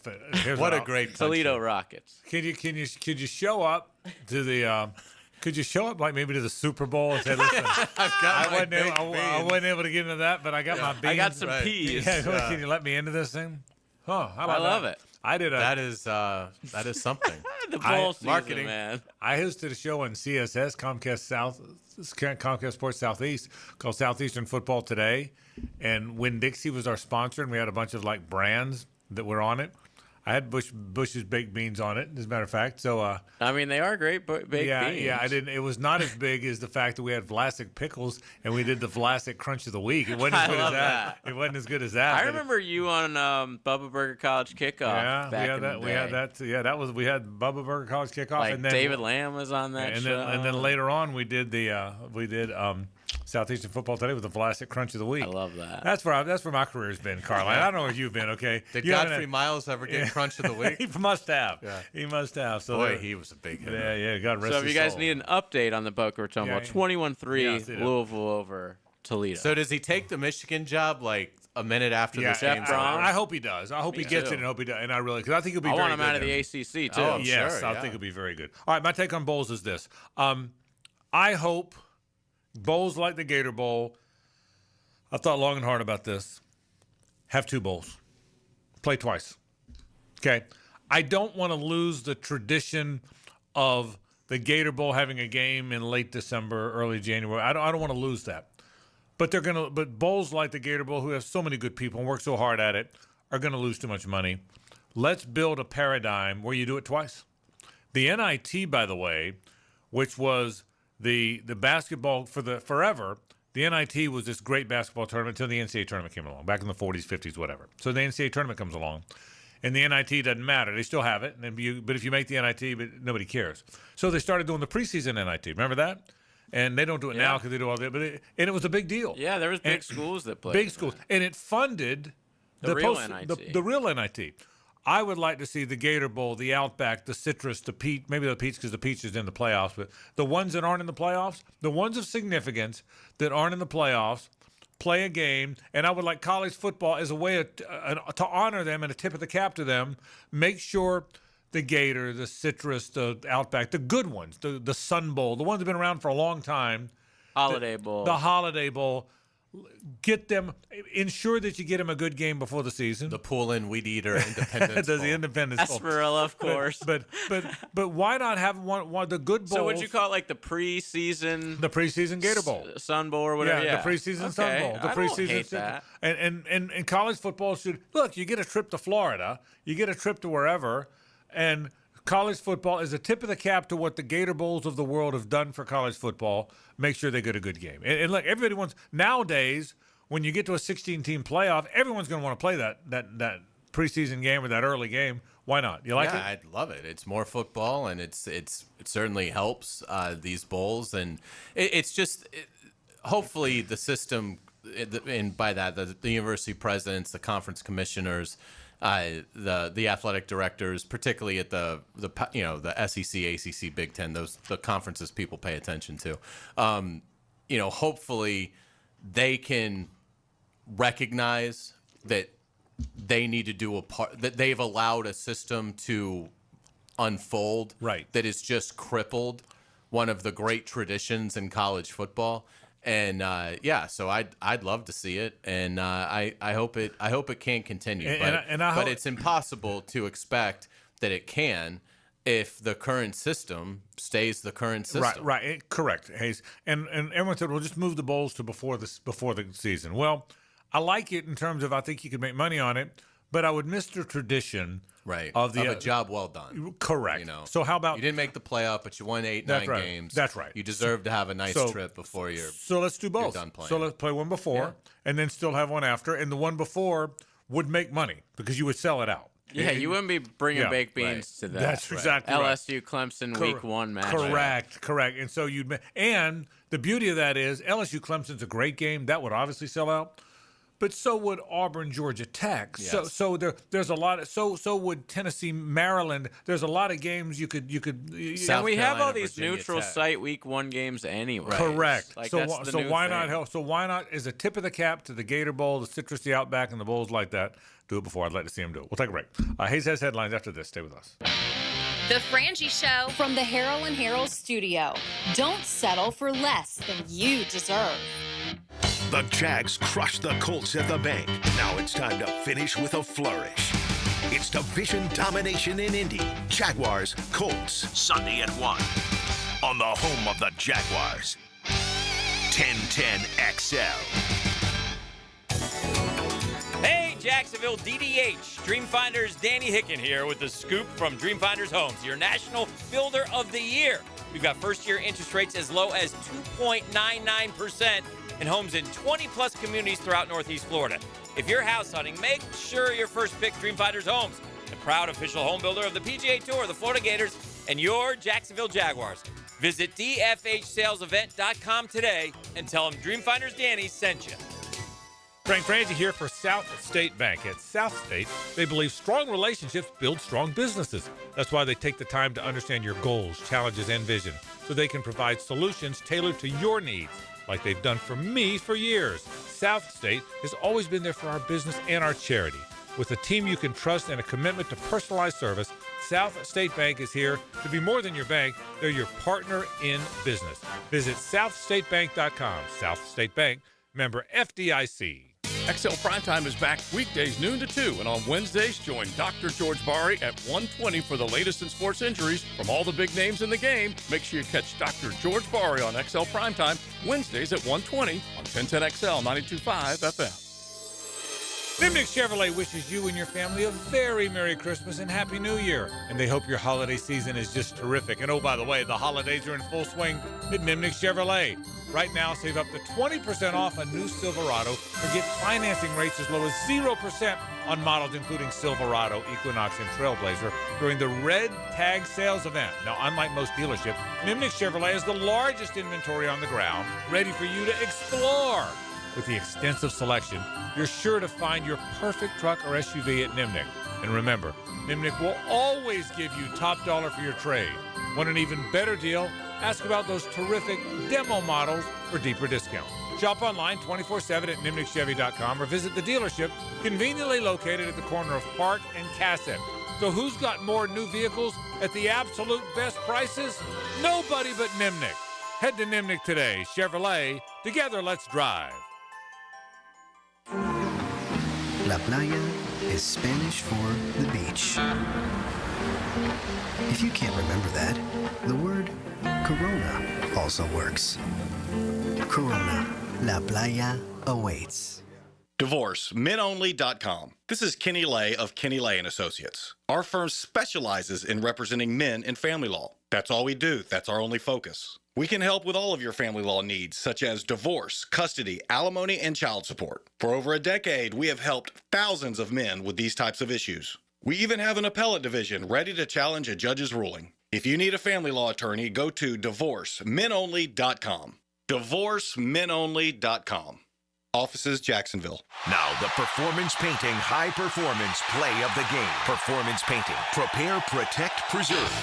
what a great Toledo Rockets. Could you show up to the could you show up like maybe to the Super Bowl and say, listen, I wasn't able to get into that, but I got my beans. I got some peas. Yeah, can you let me into this thing? Huh, how about I love that? it. I did that is something. The bowl season, marketing, man. I hosted a show on CSS, Comcast Sports Southeast, called Southeastern Football Today, and Winn-Dixie was our sponsor, and we had a bunch of like brands that were on it. I had Bush's baked beans on it, as a matter of fact. So I mean, they are great baked beans. Yeah, I didn't. It was not as big as the fact that we had Vlasic pickles and we did the Vlasic Crunch of the Week. It wasn't as good as that. It wasn't as good as that. I remember you on Bubba Burger College Kickoff. Yeah, back in the day. We had that. Yeah, that was. We had Bubba Burger College Kickoff, Like and then David Lamb was on that show. And then later on, we did Southeastern Football Today with the Vlasic Crunch of the Week. I love that. That's where my career's been, Carline. I don't know where you've been. Okay. Did Godfrey Miles ever get Crunch of the Week? He must have. Yeah. He must have. So boy, he was a big hitter. Yeah. God rest his soul. So if you guys need an update on the Boca Raton Bowl, 21-3 Louisville over Toledo. So does he take the Michigan job like a minute after this game's over? I hope he does. I hope he gets it, and I hope he does. And I really, because I think he'll be very good. I want him out of the ACC too. Oh, yes, I think he'll be very good. All right, my take on bowls is this. I hope bowls like the Gator Bowl, I thought long and hard about this, have 2 bowls. Play twice. Okay? I don't want to lose the tradition of the Gator Bowl having a game in late December, early January. I don't want to lose that. But but bowls like the Gator Bowl, who have so many good people and work so hard at it, are going to lose too much money. Let's build a paradigm where you do it twice. The NIT, by the way, which was the basketball forever, the NIT was this great basketball tournament until the NCAA tournament came along, back in the 40s, 50s, whatever. So the NCAA tournament comes along, and the NIT doesn't matter. They still have it, but if you make the NIT, but nobody cares. So they started doing the preseason NIT. Remember that? And they don't do it now because they do all that. And it was a big deal. Yeah, there was big schools that played. Big schools. And it funded the real NIT. The real NIT. I would like to see the Gator Bowl, the Outback, the Citrus, the Peach, maybe the Peach because the Peach is in the playoffs, but the ones that aren't in the playoffs, the ones of significance that aren't in the playoffs, play a game. And I would like college football as a way to honor them and a tip of the cap to them. Make sure the Gator, the Citrus, the Outback, the good ones, the Sun Bowl, the ones that have been around for a long time. Holiday Bowl. The Holiday Bowl. Get them, ensure that you get them a good game before the season. The Pool-In Weed Eater Independence Bowl. The Independence Bowl. Asperilla, of course. But why not have one the good bowls? So would you call it like the preseason? The preseason Gator Bowl. Sun Bowl or whatever? Yeah, the preseason Sun Bowl. The preseason. Hate that. And college football should, look, you get a trip to Florida, you get a trip to wherever, and college football is a tip of the cap to what the Gator Bowls of the world have done for college football. Make sure they get a good game. And look, everybody wants nowadays when you get to a 16-team playoff, everyone's going to want to play that preseason game or that early game. Why not? You like it? Yeah, I love it. It's more football, and it certainly helps these bowls, and it's just hopefully the system, and by that the university presidents, the conference commissioners, the athletic directors, particularly at the SEC, ACC, Big Ten, the conferences people pay attention to. Hopefully they can recognize that they need to do a part, that they've allowed a system to unfold that has just crippled one of the great traditions in college football. And so I'd love to see it, and I hope it can continue. But it's impossible to expect that it can if the current system stays the current system. Right. Correct, Hayes. And everyone said, well, just move the bowls to before the season. Well, I like it in terms of I think you could make money on it, but I would miss the tradition of a job well done. Correct. So how about you didn't make the playoff, but you won 8-9 games. That's right. You deserve to have a nice trip before you're. So let's do both. Done playing. So let's play one before and then still have one after, and the one before would make money because you would sell it out. Yeah, you wouldn't be bringing baked beans to that. That's exactly right. LSU Clemson week 1 match. Correct. And so and the beauty of that is LSU Clemson's a great game. That would obviously sell out. But so would Auburn, Georgia Tech. Yes. So there's a lot of so would Tennessee, Maryland. There's a lot of games you could. And we have all these neutral site week 1 games anyway. Correct. Like, so why not help? So why not as a tip of the cap to the Gator Bowl, the Citrus, the Outback, and the bowls like that? Do it before. I'd like to see them do it. We'll take a break. Hayes has headlines after this. Stay with us. The Frangie Show from the Harrell and Harrell studio. Don't settle for less than you deserve. The Jags crushed the Colts at the bank. Now it's time to finish with a flourish. It's division domination in Indy. Jaguars, Colts, Sunday at 1. On the home of the Jaguars. 1010 XL. Hey, Jacksonville DDH. Dreamfinders Danny Hicken here with the scoop from Dreamfinders Homes, your national builder of the year. We've got first-year interest rates as low as 2.99% in homes in 20-plus communities throughout Northeast Florida. If you're house hunting, make sure your first pick Dreamfinders Homes, the proud official home builder of the PGA Tour, the Florida Gators, and your Jacksonville Jaguars. Visit dfhsalesevent.com today and tell them Dreamfinders Danny sent you. Frank Frangie here for South State Bank. At South State, they believe strong relationships build strong businesses. That's why they take the time to understand your goals, challenges, and vision so they can provide solutions tailored to your needs, like they've done for me for years. South State has always been there for our business and our charity. With a team you can trust and a commitment to personalized service, South State Bank is here to be more than your bank. They're your partner in business. Visit southstatebank.com. South State Bank, member FDIC. XL Primetime is back weekdays noon to 2, and on Wednesdays, join Dr. George Bari at 1:20 for the latest in sports injuries from all the big names in the game. Make sure you catch Dr. George Bari on XL Primetime Wednesdays at 1:20 on 1010 XL 92.5 FM. Nimnick Chevrolet wishes you and your family a very Merry Christmas and Happy New Year. And they hope your holiday season is just terrific. And oh, by the way, the holidays are in full swing at Nimnick Chevrolet. Right now, save up to 20% off a new Silverado or get financing rates as low as 0% on models including Silverado, Equinox, and Trailblazer during the Red Tag Sales event. Now, unlike most dealerships, Nimnick Chevrolet is the largest inventory on the ground, ready for you to explore. With the extensive selection, you're sure to find your perfect truck or SUV at Nimnick. And remember, Nimnick will always give you top dollar for your trade. Want an even better deal? Ask about those terrific demo models for deeper discount. Shop online 24/7 at nimnickchevy.com or visit the dealership conveniently located at the corner of Park and Cassett. So who's got more new vehicles at the absolute best prices? Nobody but Nimnick. Head to Nimnick today. Chevrolet, together let's drive. La playa is Spanish for the beach. If you can't remember that, the word Corona also works. Corona, La Playa awaits. DivorceMenOnly.com. This is Kenny Lay of Kenny Lay & Associates. Our firm specializes in representing men in family law. That's all we do. That's our only focus. We can help with all of your family law needs, such as divorce, custody, alimony, and child support. For over a decade, we have helped thousands of men with these types of issues. We even have an appellate division ready to challenge a judge's ruling. If you need a family law attorney, go to DivorceMenOnly.com. DivorceMenOnly.com. Offices, Jacksonville. Now, the Performance Painting High Performance Play of the Game. Performance Painting. Prepare, protect, preserve.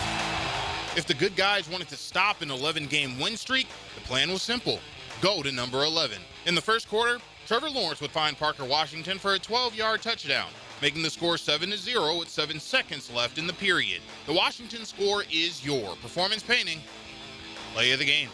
If the good guys wanted to stop an 11-game win streak, the plan was simple. Go to number 11. In the first quarter, Trevor Lawrence would find Parker Washington for a 12-yard touchdown, making the score 7-0 with 7 seconds left in the period. The Washington score is your Performance Painting Play of the Game.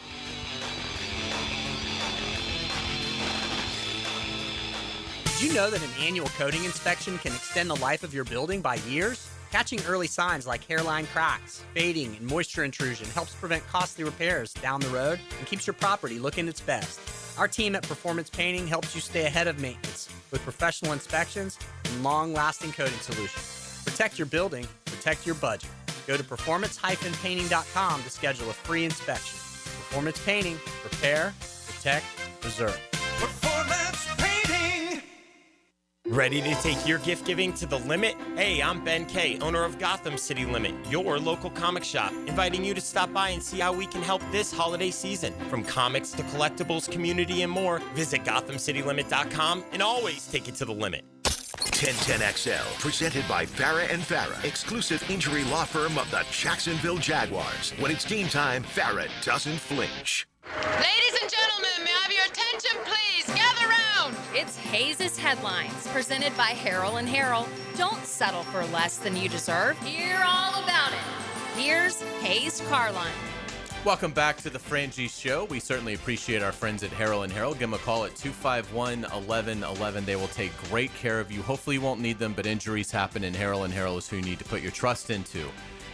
Did you know that an annual coating inspection can extend the life of your building by years? Catching early signs like hairline cracks, fading, and moisture intrusion helps prevent costly repairs down the road and keeps your property looking its best. Our team at Performance Painting helps you stay ahead of maintenance with professional inspections and long-lasting coating solutions. Protect your building, protect your budget. Go to performance-painting.com to schedule a free inspection. Performance Painting, repair, protect, preserve. Performance Painting. Ready to take your gift giving to the limit? Hey, I'm Ben Kay, owner of Gotham City Limit, your local comic shop, inviting you to stop by and see how we can help this holiday season. From comics to collectibles, community, and more, visit GothamCityLimit.com and always take it to the limit. 1010XL, presented by Farrah & Farrah, exclusive injury law firm of the Jacksonville Jaguars. When it's game time, Farrah doesn't flinch. Ladies and gentlemen, may I have your attention, please? Gather round. It's Hayes' Headlines, presented by Harrell & Harrell. Don't settle for less than you deserve. Hear all about it. Here's Hayes Carline. Welcome back to the Frangie Show. We certainly appreciate our friends at Harrell & Harrell. Give them a call at 251-1111. They will take great care of you. Hopefully you won't need them, but injuries happen, and Harrell & Harrell is who you need to put your trust into.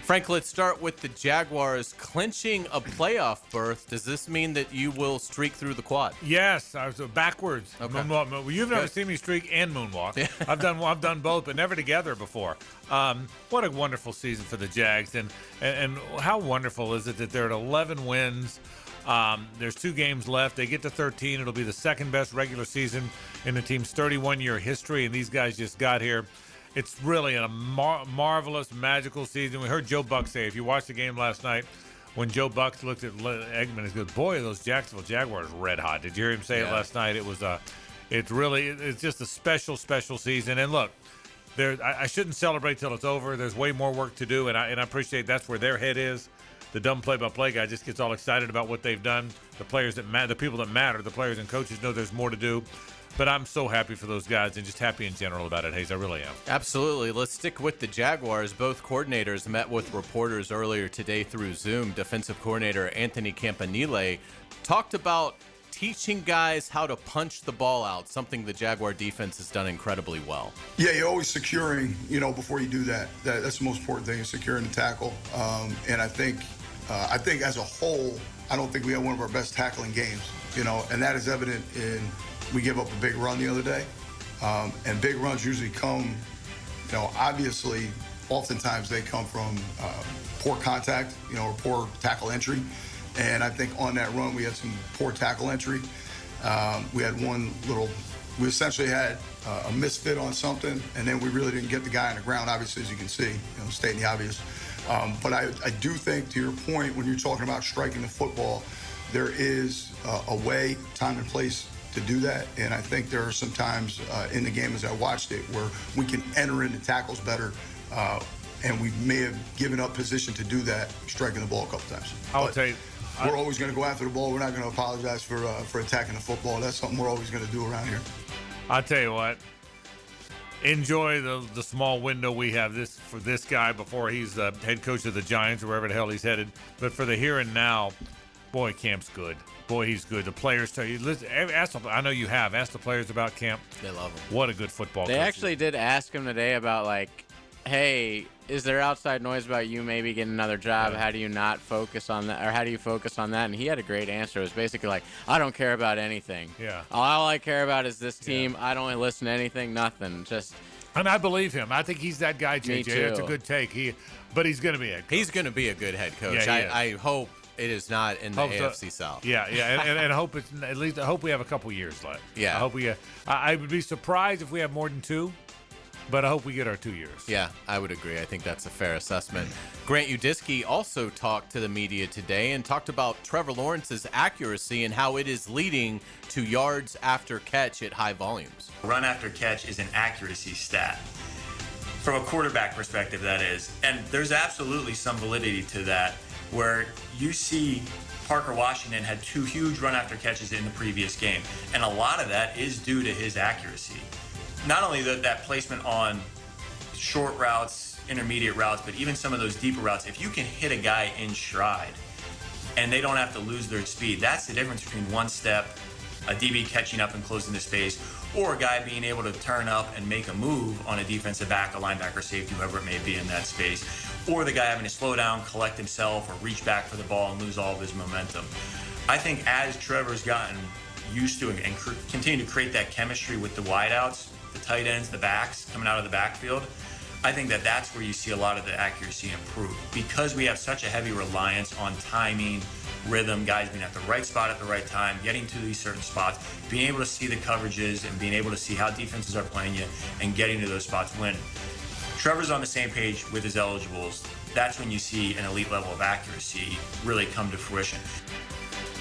Frank, let's start with the Jaguars clinching a playoff berth. Does this mean that you will streak through the quad? Yes, I was backwards. Okay. Moonwalk. You've never seen me streak and moonwalk. Yeah. I've done both, but never together before. What a wonderful season for the Jags, and how wonderful is it that they're at 11 wins. There's 2 games left. They get to 13. It'll be the second best regular season in the team's 31-year history, and these guys just got here. It's really a marvelous, magical season. We heard Joe Buck say, if you watched the game last night, when Joe Buck looked at Eggman, he goes, boy, those Jacksonville Jaguars red hot. Did you hear him say it last night? It was it's just a special, special season. And look, I shouldn't celebrate till it's over. There's way more work to do, and I appreciate that's where their head is. The dumb play-by-play guy just gets all excited about what they've done. The players that matter, the people that matter, the players and coaches know there's more to do. But I'm so happy for those guys and just happy in general about it, Hayes. I really am. Absolutely. Let's stick with the Jaguars. Both coordinators met with reporters earlier today through Zoom. Defensive coordinator Anthony Campanile talked about teaching guys how to punch the ball out, something the Jaguar defense has done incredibly well. Yeah, you're always securing, before you do that. That's the most important thing, is securing the tackle. And I think as a whole, I don't think we had one of our best tackling games, and that is evident in we gave up a big run the other day. And big runs usually come, obviously, oftentimes they come from poor contact, or poor tackle entry. And I think on that run, we had some poor tackle entry. We essentially had a misfit on something, and then we really didn't get the guy on the ground, obviously, as you can see, stating the obvious. But I do think, to your point, when you're talking about striking the football, there is a way, time and place to do that. And I think there are some times in the game, as I watched it, where we can enter into tackles better. And we may have given up position to do that, striking the ball a couple times. I'll tell you, we're always going to go after the ball. We're not going to apologize for attacking the football. That's something we're always going to do around here. I'll tell you what. Enjoy the small window we have for this guy before he's the head coach of the Giants or wherever the hell he's headed. But for the here and now, boy, Camp's good. Boy, he's good. The players tell you. Listen, I know you have. Ask the players about Camp. They love him. What a good football coach. They actually did ask him today about, hey, is there outside noise about you maybe getting another job? How do you not focus on that? Or how do you focus on that? And he had a great answer. It was basically like, I don't care about anything. Yeah. All I care about is this team. I don't listen to anything, nothing. Just. And I believe him. I think he's that guy, JJ. Me too. That's a good take. But he's going to be a head coach. He's going to be a good head coach. Yeah, I hope it is not in the AFC South. Yeah, and I hope it's at least. I hope we have a couple years left. Yeah. I hope we. I would be surprised if we have more than 2, but I hope we get our 2 years. Yeah, I would agree. I think that's a fair assessment. Grant Udisky also talked to the media today and talked about Trevor Lawrence's accuracy and how it is leading to yards after catch at high volumes. Run after catch is an accuracy stat. From a quarterback perspective, that is. And there's absolutely some validity to that, where you see Parker Washington had 2 huge run after catches in the previous game. And a lot of that is due to his accuracy. Not only that placement on short routes, intermediate routes, but even some of those deeper routes, if you can hit a guy in stride and they don't have to lose their speed, that's the difference between one step, a DB catching up and closing the space, or a guy being able to turn up and make a move on a defensive back, a linebacker, safety, whoever it may be in that space, or the guy having to slow down, collect himself, or reach back for the ball and lose all of his momentum. I think as Trevor's gotten used to and continue to create that chemistry with the wideouts, the tight ends, the backs coming out of the backfield, I think that's where you see a lot of the accuracy improve, because we have such a heavy reliance on timing, rhythm, guys being at the right spot at the right time, getting to these certain spots, being able to see the coverages and being able to see how defenses are playing you and getting to those spots. When Trevor's on the same page with his eligibles, that's when you see an elite level of accuracy really come to fruition.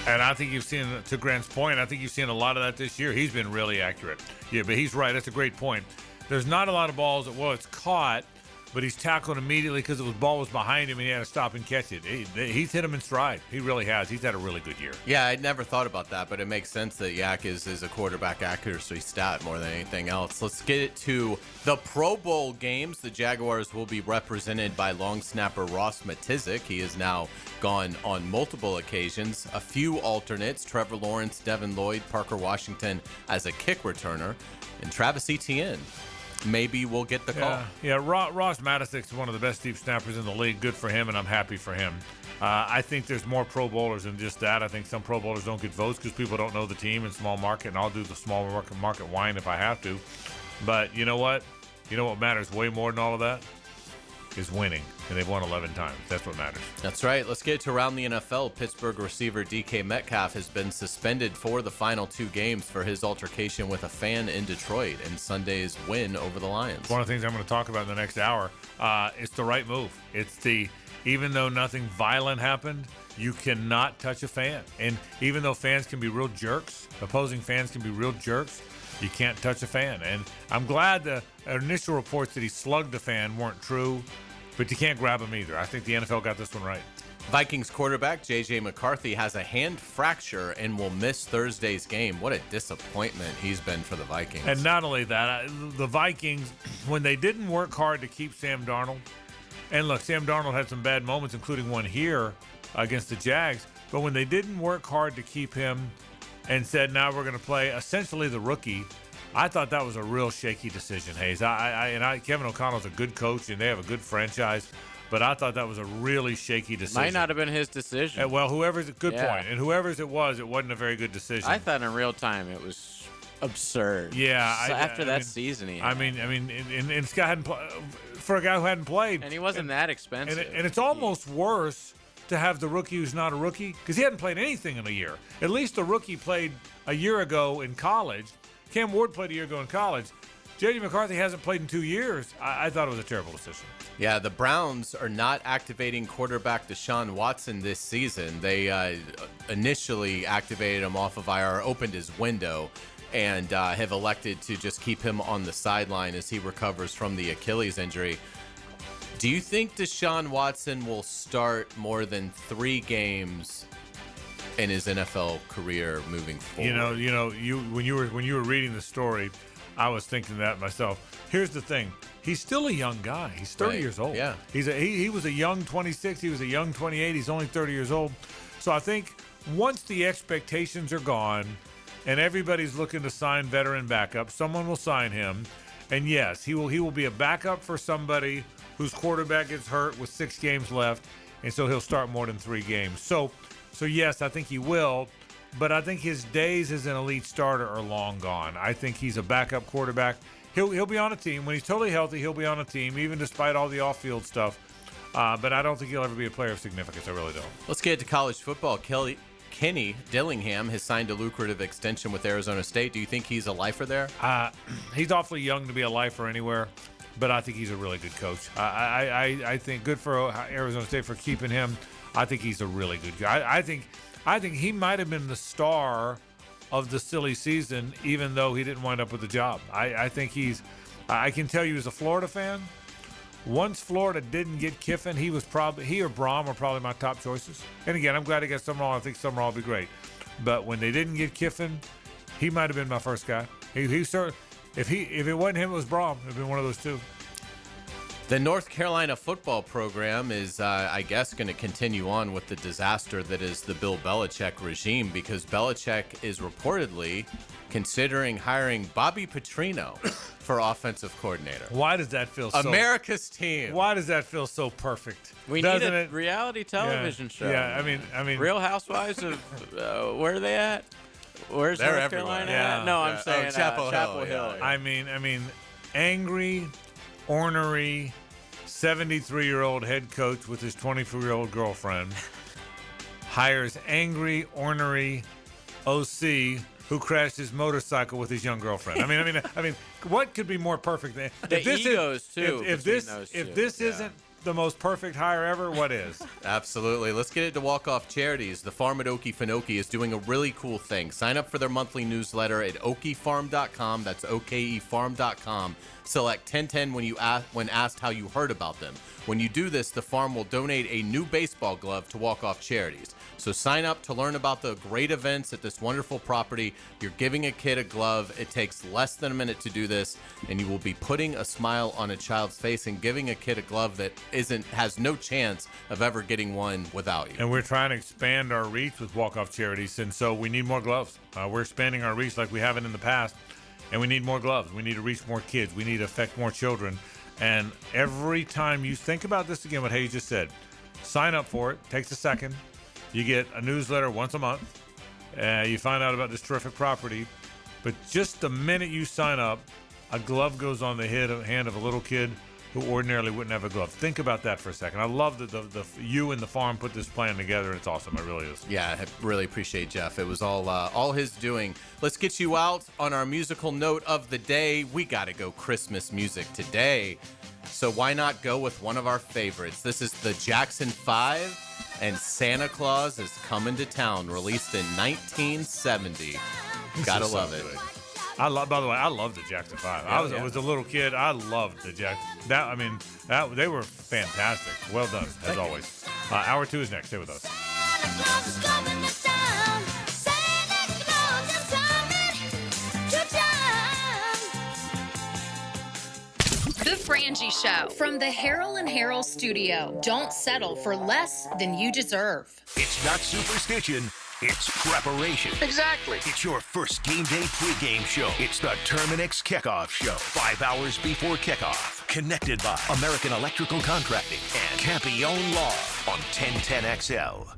And I think you've seen, to Grant's point, I think you've seen a lot of that this year. He's been really accurate. Yeah, but he's right. That's a great point. There's not a lot of balls that, it's caught, but he's tackled immediately because the ball was behind him and he had to stop and catch it. He's hit him in stride. He really has. He's had a really good year. Yeah, I'd never thought about that, but it makes sense that Yak is a quarterback accuracy stat more than anything else. Let's get it to the Pro Bowl games. The Jaguars will be represented by long snapper Ross Matizik. He has now gone on multiple occasions. A few alternates, Trevor Lawrence, Devin Lloyd, Parker Washington as a kick returner, and Travis Etienne. Maybe we'll get the call. Yeah, Ross Matisic's one of the best deep snappers in the league. Good for him, and I'm happy for him. I think there's more Pro Bowlers than just that. I think some Pro Bowlers don't get votes because people don't know the team in small market, and I'll do the small market whine if I have to. But you know what? You know what matters way more than all of that? Is winning, and they've won 11 times. That's what matters. That's right. Let's get to around the NFL. Pittsburgh receiver DK Metcalf has been suspended for the final 2 games for his altercation with a fan in Detroit and Sunday's win over the Lions. One of the things I'm going to talk about in the next hour. It's the right move. Even though nothing violent happened, you cannot touch a fan. And even though fans can be real jerks, opposing fans can be real jerks, you can't touch a fan. And I'm glad the initial reports that he slugged the fan weren't true, but you can't grab him either. I think the NFL got this one right. Vikings quarterback J.J. McCarthy has a hand fracture and will miss Thursday's game. What a disappointment he's been for the Vikings. And not only that, the Vikings, when they didn't work hard to keep Sam Darnold, and look, Sam Darnold had some bad moments, including one here against the Jags, but when they didn't work hard to keep him and said, now we're going to play essentially the rookie, I thought that was a real shaky decision, Hayes. Kevin O'Connell's a good coach, and they have a good franchise, but I thought that was a really shaky decision. Might not have been his decision. Well, whoever's a good point, and whoever's it wasn't a very good decision. I thought in real time it was absurd. Yeah, after that season, and Scott hadn't for a guy who hadn't played, and he wasn't that expensive. And it's almost worse to have the rookie who's not a rookie because he hadn't played anything in a year. At least the rookie played a year ago in college. Cam Ward played a year ago in college. J.J. McCarthy hasn't played in 2 years. I thought it was a terrible decision. Yeah, the Browns are not activating quarterback Deshaun Watson this season. They initially activated him off of IR, opened his window, and have elected to just keep him on the sideline as he recovers from the Achilles injury. Do you think Deshaun Watson will start more than 3 games in his NFL career moving forward? When you were reading the story, I was thinking that myself. Here's the thing: he's still a young guy. He's 30 years old. Yeah, he was a young 26. He was a young 28. He's only 30 years old. So I think once the expectations are gone, and everybody's looking to sign veteran backup, someone will sign him. And yes, he will be a backup for somebody whose quarterback gets hurt with 6 games left, and so he'll start more than 3 games. So yes, I think he will, but I think his days as an elite starter are long gone. I think he's a backup quarterback. He'll be on a team. When he's totally healthy, he'll be on a team, even despite all the off-field stuff. But I don't think he'll ever be a player of significance. I really don't. Let's get to college football. Kenny Dillingham has signed a lucrative extension with Arizona State. Do you think he's a lifer there? He's awfully young to be a lifer anywhere, but I think he's a really good coach. I think good for Arizona State for keeping him. I think he's a really good guy. I think he might have been the star of the silly season, even though he didn't wind up with the job. I think I can tell you as a Florida fan, once Florida didn't get Kiffin, he or Braum were probably my top choices. And again, I'm glad he got Summerall. I think Summerall will be great. But when they didn't get Kiffin, he might have been my first guy. He started, if it wasn't him, it was Braum. It'd been one of those two. The North Carolina football program is, I guess, going to continue on with the disaster that is the Bill Belichick regime, because Belichick is reportedly considering hiring Bobby Petrino for offensive coordinator. Why does that feel America's team. Why does that feel so perfect? We need a reality television show. Yeah, I mean, Real Housewives of where are they at? Where's They're North everywhere. Carolina Yeah. at? No, I'm saying Chapel Hill. Hill. I mean, angry, ornery, 73-year-old head coach with his 24-year-old girlfriend hires angry, ornery OC who crashed his motorcycle with his young girlfriend. I mean, what could be more perfect than the egos too? If this isn't the most perfect hire ever, what is? Absolutely. Let's get into walk-off charities. The Farm at Okefenokee is doing a really cool thing. Sign up for their monthly newsletter at okefarm.com. That's okefarm.com. Select 1010 when asked how you heard about them. When you do this, the farm will donate a new baseball glove to walk-off charities. So sign up to learn about the great events at this wonderful property. You're giving a kid a glove. It takes less than a minute to do this, and you will be putting a smile on a child's face and giving a kid a glove that has no chance of ever getting one without you. And we're trying to expand our reach with walk-off charities, and so we need more gloves. We're expanding our reach like we haven't in the past, and we need more gloves. We need to reach more kids. We need to affect more children. And every time you think about this again, what Hayes just said, sign up for it. Takes a second. You get a newsletter once a month. You find out about this terrific property. But just the minute you sign up, a glove goes on the hand of a little kid who ordinarily wouldn't have a glove. Think about that for a second. I love that you and the farm put this plan together. It's awesome. It really is. Yeah, I really appreciate Jeff. It was all his doing. Let's get you out on our musical note of the day. We got to go Christmas music today. So why not go with one of our favorites? This is the Jackson 5 and Santa Claus is Coming to Town, released in 1970. Gotta love it. By the way, I love the Jackson 5. I was a little kid. I loved the Jackson. They were fantastic. Well done, as always. Hour 2 is next. Stay with us. The Frangie Show from the Harold and Harold studio. Don't settle for less than you deserve. It's not superstition. It's preparation. Exactly. It's your first game day pregame show. It's the Terminix Kickoff Show. 5 hours before kickoff. Connected by American Electrical Contracting and Campione Law on 1010XL.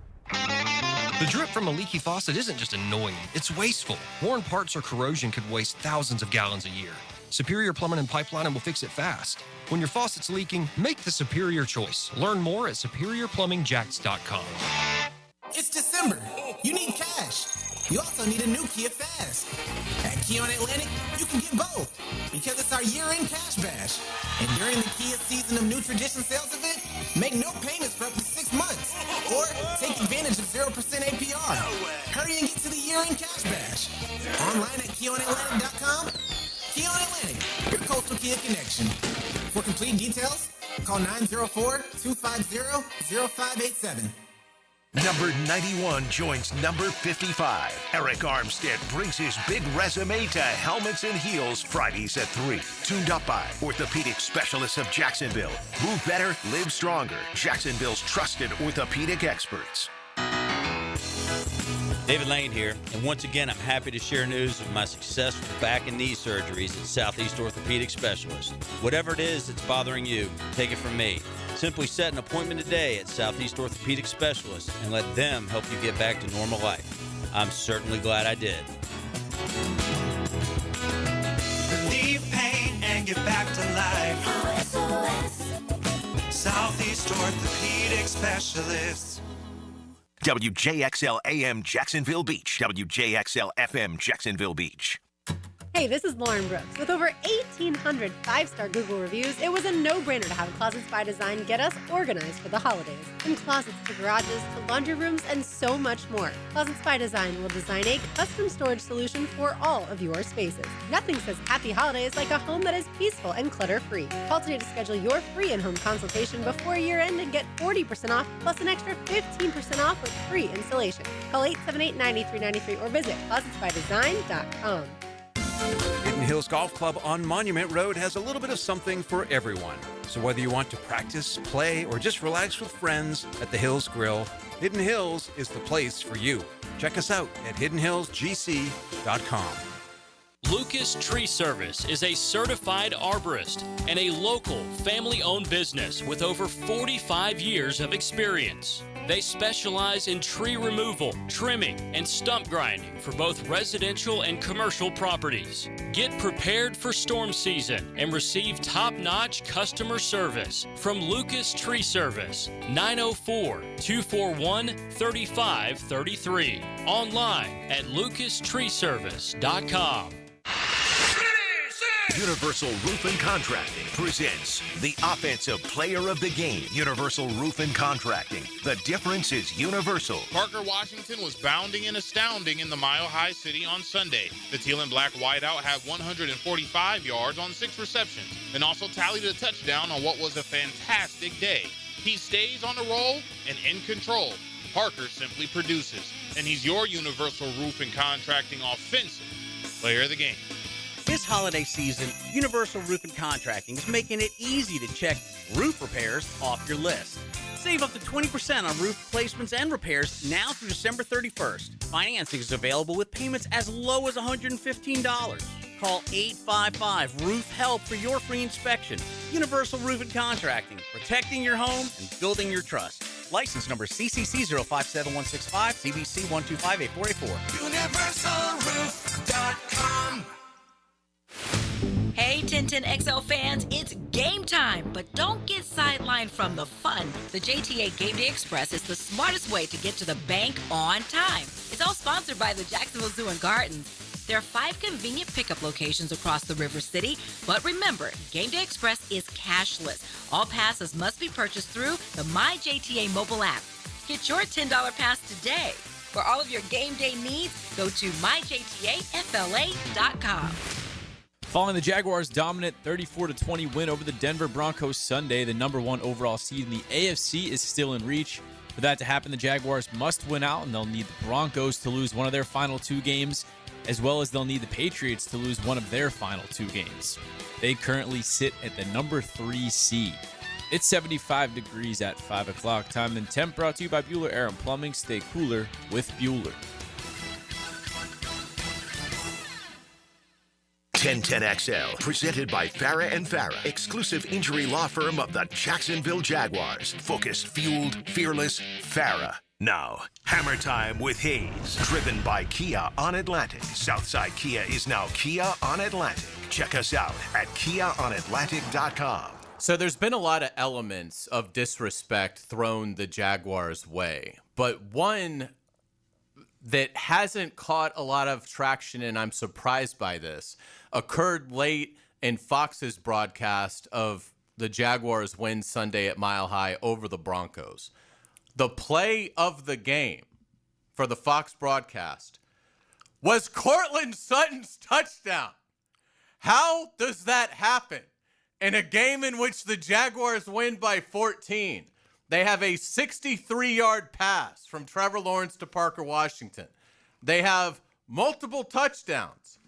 The drip from a leaky faucet isn't just annoying, it's wasteful. Worn parts or corrosion could waste thousands of gallons a year. Superior Plumbing and Pipelining will fix it fast. When your faucet's leaking, make the superior choice. Learn more at superiorplumbingjacks.com. It's December. You need cash. You also need a new Kia Fast. At Keon Atlantic, you can get both because it's our year-end cash bash. And during the Kia Season of New Tradition sales event, make no payments for up to 6 months. Or take advantage of 0% APR. Hurry and get to the year-end cash bash. Online at KeonAtlantic.com. Keon Atlantic, your coastal Kia connection. For complete details, call 904-250-0587. Number 91 joins number 55. Eric Armstead brings his big resume to Helmets and Heels Fridays at 3. Tuned up by orthopedic specialists of Jacksonville. Move better, live stronger. Jacksonville's trusted orthopedic experts. David Lane here, and once again, I'm happy to share news of my successful back and knee surgeries at Southeast Orthopedic Specialists. Whatever it is that's bothering you, take it from me. Simply set an appointment today at Southeast Orthopedic Specialists and let them help you get back to normal life. I'm certainly glad I did. Relieve pain and get back to life. Southeast Orthopedic Specialists. WJXL AM Jacksonville Beach. WJXL FM Jacksonville Beach. Hey, this is Lauren Brooks. With over 1,800 five-star Google reviews, it was a no-brainer to have Closets by Design get us organized for the holidays. From closets to garages to laundry rooms and so much more. Closets by Design will design a custom storage solution for all of your spaces. Nothing says happy holidays like a home that is peaceful and clutter-free. Call today to schedule your free in-home consultation before year-end and get 40% off plus an extra 15% off with free installation. Call 878-9393 or visit closetsbydesign.com. Hidden Hills Golf Club on Monument Road has a little bit of something for everyone. So whether you want to practice, play, or just relax with friends at the Hills Grill, Hidden Hills is the place for you. Check us out at hiddenhillsgc.com. Lucas Tree Service is a certified arborist and a local family-owned business with over 45 years of experience. They specialize in tree removal, trimming, and stump grinding for both residential and commercial properties. Get prepared for storm season and receive top-notch customer service from Lucas Tree Service, 904-241-3533. Online at lucastreeservice.com. Universal Roof and Contracting presents the Offensive Player of the Game. Universal Roof and Contracting. The difference is universal. Parker Washington was bounding and astounding in the Mile High City on Sunday. The teal and black wideout had 145 yards on 6 receptions and also tallied a touchdown on what was a fantastic day. He stays on the roll and in control. Parker simply produces, and he's your Universal Roof and Contracting Offensive Player of the Game. This holiday season, Universal Roof and Contracting is making it easy to check roof repairs off your list. Save up to 20% on roof replacements and repairs now through December 31st. Financing is available with payments as low as $115. Call 855-ROOF-HELP for your free inspection. Universal Roof and Contracting, protecting your home and building your trust. License number CCC 057165, CBC 1258484. UniversalRoof.com. Hey, 1010XL fans, it's game time, but don't get sidelined from the fun. The JTA Game Day Express is the smartest way to get to the bank on time. It's all sponsored by the Jacksonville Zoo and Gardens. There are 5 convenient pickup locations across the River City, but remember, Game Day Express is cashless. All passes must be purchased through the MyJTA mobile app. Get your $10 pass today. For all of your game day needs, go to myjtafla.com. Following the Jaguars' dominant 34-20 win over the Denver Broncos Sunday, the number 1 overall seed in the AFC is still in reach. For that to happen, the Jaguars must win out, and they'll need the Broncos to lose one of their final 2 games, as well as they'll need the Patriots to lose one of their final 2 games. They currently sit at the number 3 seed. It's 75 degrees at 5 o'clock. Time and temp brought to you by Bueller Air and Plumbing. Stay cooler with Bueller. 1010XL, presented by Farah and Farah, exclusive injury law firm of the Jacksonville Jaguars. Focused, fueled, fearless, Farah. Now, Hammer Time with Hayes, driven by Kia on Atlantic. Southside Kia is now Kia on Atlantic. Check us out at KiaOnAtlantic.com. So there's been a lot of elements of disrespect thrown the Jaguars' way, but one that hasn't caught a lot of traction, and I'm surprised by this, occurred late in Fox's broadcast of the Jaguars' win Sunday at Mile High over the Broncos. The play of the game for the Fox broadcast was Courtland Sutton's touchdown. How does that happen in a game in which the Jaguars win by 14? They have a 63-yard pass from Trevor Lawrence to Parker Washington. They have multiple touchdowns.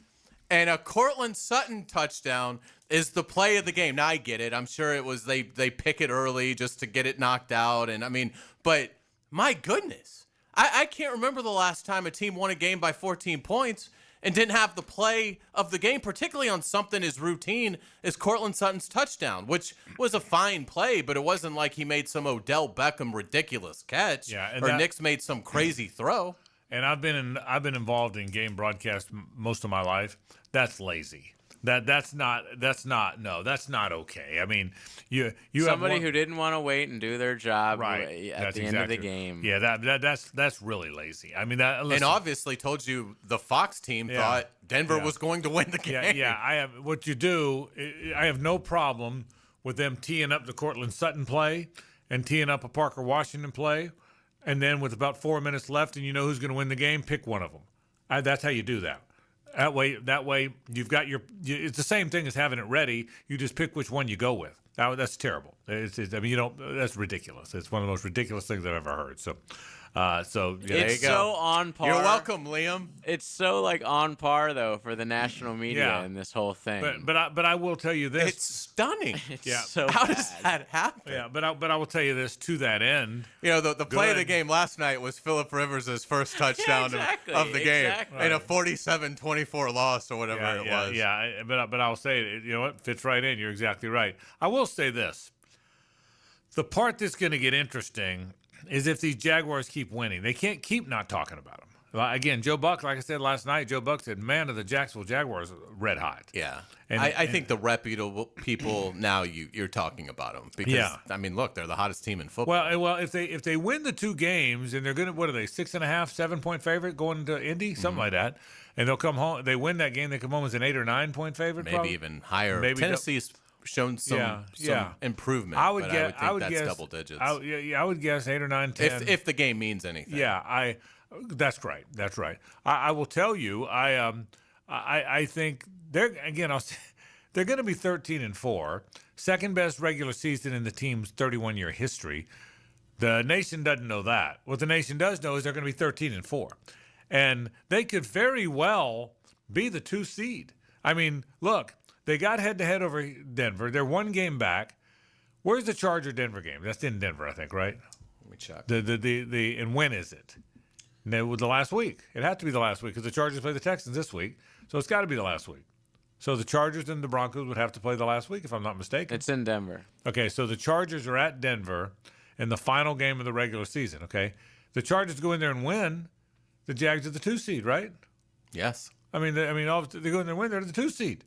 And a Courtland Sutton touchdown is the play of the game. Now, I get it. I'm sure it was they pick it early just to get it knocked out. And, I mean, but my goodness. I can't remember the last time a team won a game by 14 points and didn't have the play of the game, particularly on something as routine as Cortland Sutton's touchdown, which was a fine play, but it wasn't like he made some Odell Beckham ridiculous catch or Knicks made some crazy throw. And I've been involved in game broadcast most of my life. That's lazy. That's not okay. I mean, you somebody who didn't want to wait and do their job at the end of the right. game. Yeah, that's really lazy. I mean, and obviously told you the Fox team thought Denver was going to win the game. Yeah. I have no problem with them teeing up the Cortland Sutton play and teeing up a Parker Washington play, and then with about 4 minutes left, and you know who's going to win the game, pick one of them. That's how you do that. That way, you've got it's the same thing as having it ready. You just pick which one you go with. That's terrible. That's ridiculous. It's one of the most ridiculous things I've ever heard. So It's so on par. You're welcome, Liam. It's so on par though for the national media and this whole thing. But I will tell you this. It's stunning. It's so how bad. does that happen? Yeah, but I will tell you this to that end. The play of the game last night was Phillip Rivers' first touchdown of the game in a 47-24 loss or whatever it was. Yeah, but I'll say it. You know what? Fits right in. You're exactly right. I will say this. The part that's going to get interesting is if these Jaguars keep winning. They can't keep not talking about them. Again, Joe Buck, like I said last night, Joe Buck said, man, of the Jacksonville Jaguars, red hot. Yeah. I think the reputable people now you're talking about them. Because, I mean, look, they're the hottest team in football. Well, if they win the two games, and they're going to, what are they, 6.5, 7-point favorite going to Indy? Something like that. And they'll come home. They win that game, they come home as an 8 or 9 point favorite. Maybe probably? Even higher. Tennessee's shown some improvement. I would guess guess double digits. I would guess 8 or 9, 10. If the game means anything. Yeah, that's right. That's right. I will tell you. I think they're going to be 13-4, second best regular season in the team's 31-year history. The nation doesn't know that. What the nation does know is they're going to be 13-4, and they could very well be the 2 seed. I mean, look. They got head-to-head over Denver. They're 1 game back. Where's the Charger-Denver game? That's in Denver, I think, right? Let me check. And when is it? The last week. It has to be the last week because the Chargers play the Texans this week, so it's got to be the last week. So the Chargers and the Broncos would have to play the last week, if I'm not mistaken. It's in Denver. Okay, so the Chargers are at Denver in the final game of the regular season, okay? The Chargers go in there and win. The Jags are the 2 seed, right? Yes. I mean, they go in there and win. They're the 2 seed.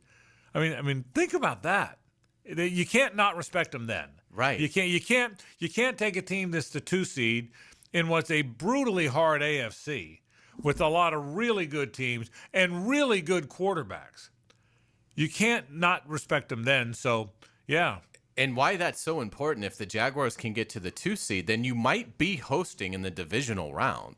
I mean, think about that. You can't not respect them then, right? You can't take a team that's the 2 seed in what's a brutally hard AFC with a lot of really good teams and really good quarterbacks. You can't not respect them then. So, yeah. And why that's so important, if the Jaguars can get to the 2 seed, then you might be hosting in the divisional round.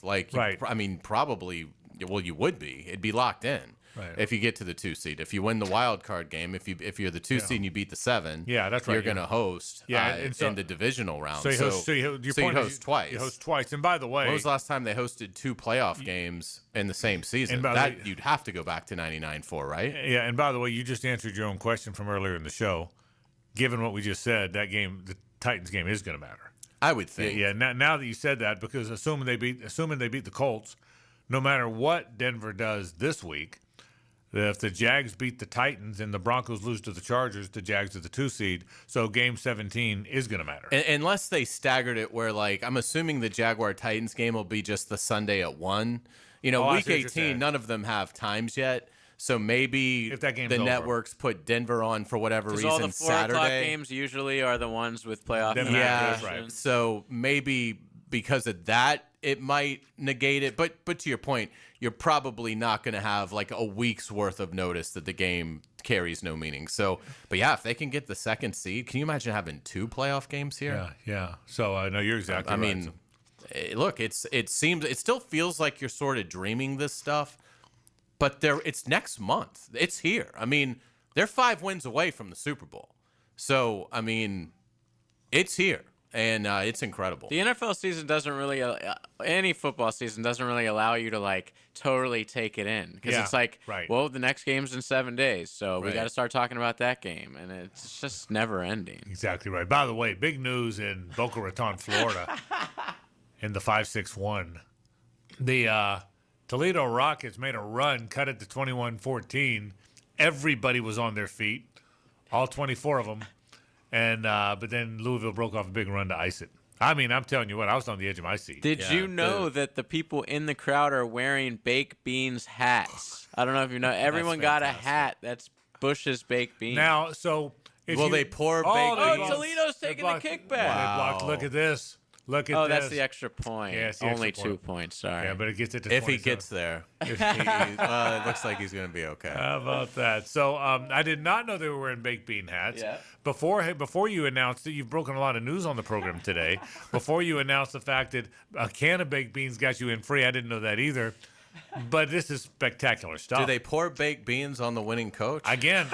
Probably, you would be. It'd be locked in. Right. If you get to the 2 seed, if you win the wild card game, if you're the 2 seed and you beat the 7, that's right. You're going to host in the divisional round. So you host twice. You host twice. And by the way, when was the last time they hosted 2 playoff games in the same season? You'd have to go back to 99 for, right? Yeah. And by the way, you just answered your own question from earlier in the show. Given what we just said, that game, the Titans game, is going to matter. I would think. Yeah. Now that you said that, because assuming they beat the Colts, no matter what Denver does this week. If the Jags beat the Titans and the Broncos lose to the Chargers, the Jags are the 2 seed. So game 17 is going to matter. Unless they staggered it where, I'm assuming the Jaguar-Titans game will be just the Sunday at 1. Week 18, none of them have times yet. So maybe if that the networks put Denver on for whatever reason all the 4 Saturday. o'clock games usually are the ones with playoff. Yeah, right. So maybe because of that, it might negate it. But to your point, you're probably not going to have a week's worth of notice that the game carries no meaning. So, but yeah, if they can get the 2nd seed, can you imagine having 2 playoff games here? Yeah. So I know you're exactly right. I mean, look, it still feels like you're sort of dreaming this stuff, but it's next month. It's here. I mean, they're 5 wins away from the Super Bowl. So, I mean, it's here. And it's incredible. The NFL season doesn't really, any football season doesn't really allow you to totally take it in. Because it's well, the next game's in 7 days. So we got to start talking about that game. And it's just never ending. Exactly right. By the way, big news in Boca Raton, Florida in the 5-6-1 the Toledo Rockets made a run, cut it to 21-14. Everybody was on their feet, all 24 of them. And but then Louisville broke off a big run to ice it. I mean, I'm telling you what, I was on the edge of my seat. Did you know that the people in the crowd are wearing baked beans hats? I don't know if you know. Everyone got a hat that's Bush's baked beans. Now, so they pour baked beans? Toledo's taking the kickback. Wow. Look at this. Look at this. Oh, that's the extra point. Yeah, it's the only extra 2 points. Sorry. Yeah, but it gets it to If 27. he gets there. It looks like he's going to be okay. How about that? So I did not know they were wearing baked bean hats. Yeah. Before you announced it, you've broken a lot of news on the program today. Before you announced the fact that a can of baked beans got you in free, I didn't know that either. But this is spectacular stuff. Do they pour baked beans on the winning coach? Again,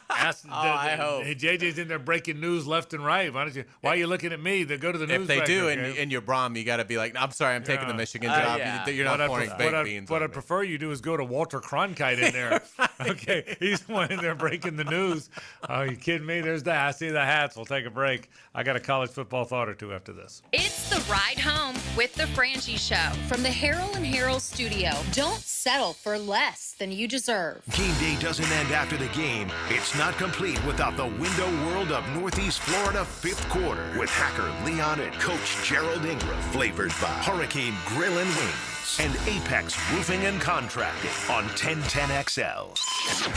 ask. I hope. JJ's in there breaking news left and right. Why are you looking at me? They go to the news. If they do, okay? and you're Brom, you got to be like, I'm sorry, I'm taking the Michigan job. Yeah. You're not pouring baked beans. What I'd prefer you do is go to Walter Cronkite in there. Okay, he's the one in there breaking the news. Oh, you kidding me? There's the. I see the hats. We'll take a break. I got a college football thought or two after this. It's the ride home with the Frangie Show from the Harold and Harold studio. Don't settle for less than you deserve. Game day doesn't end after the game. It's not complete without the window world of Northeast Florida fifth quarter with hacker Leon and Coach Gerald Ingram. Flavored by Hurricane Grill and Wings and Apex Roofing and Contracting on 1010XL.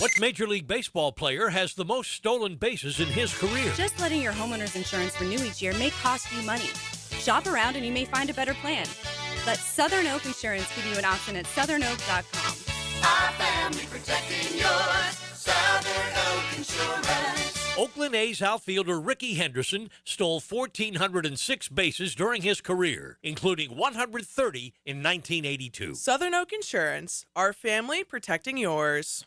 What Major League Baseball player has the most stolen bases in his career? Just letting your homeowner's insurance renew each year may cost you money. Shop around and you may find a better plan. Let Southern Oak Insurance give you an option at southernoak.com. Our family protecting yours. Southern Oak Insurance. Oakland A's outfielder Ricky Henderson stole 1,406 bases during his career, including 130 in 1982. Southern Oak Insurance, our family protecting yours.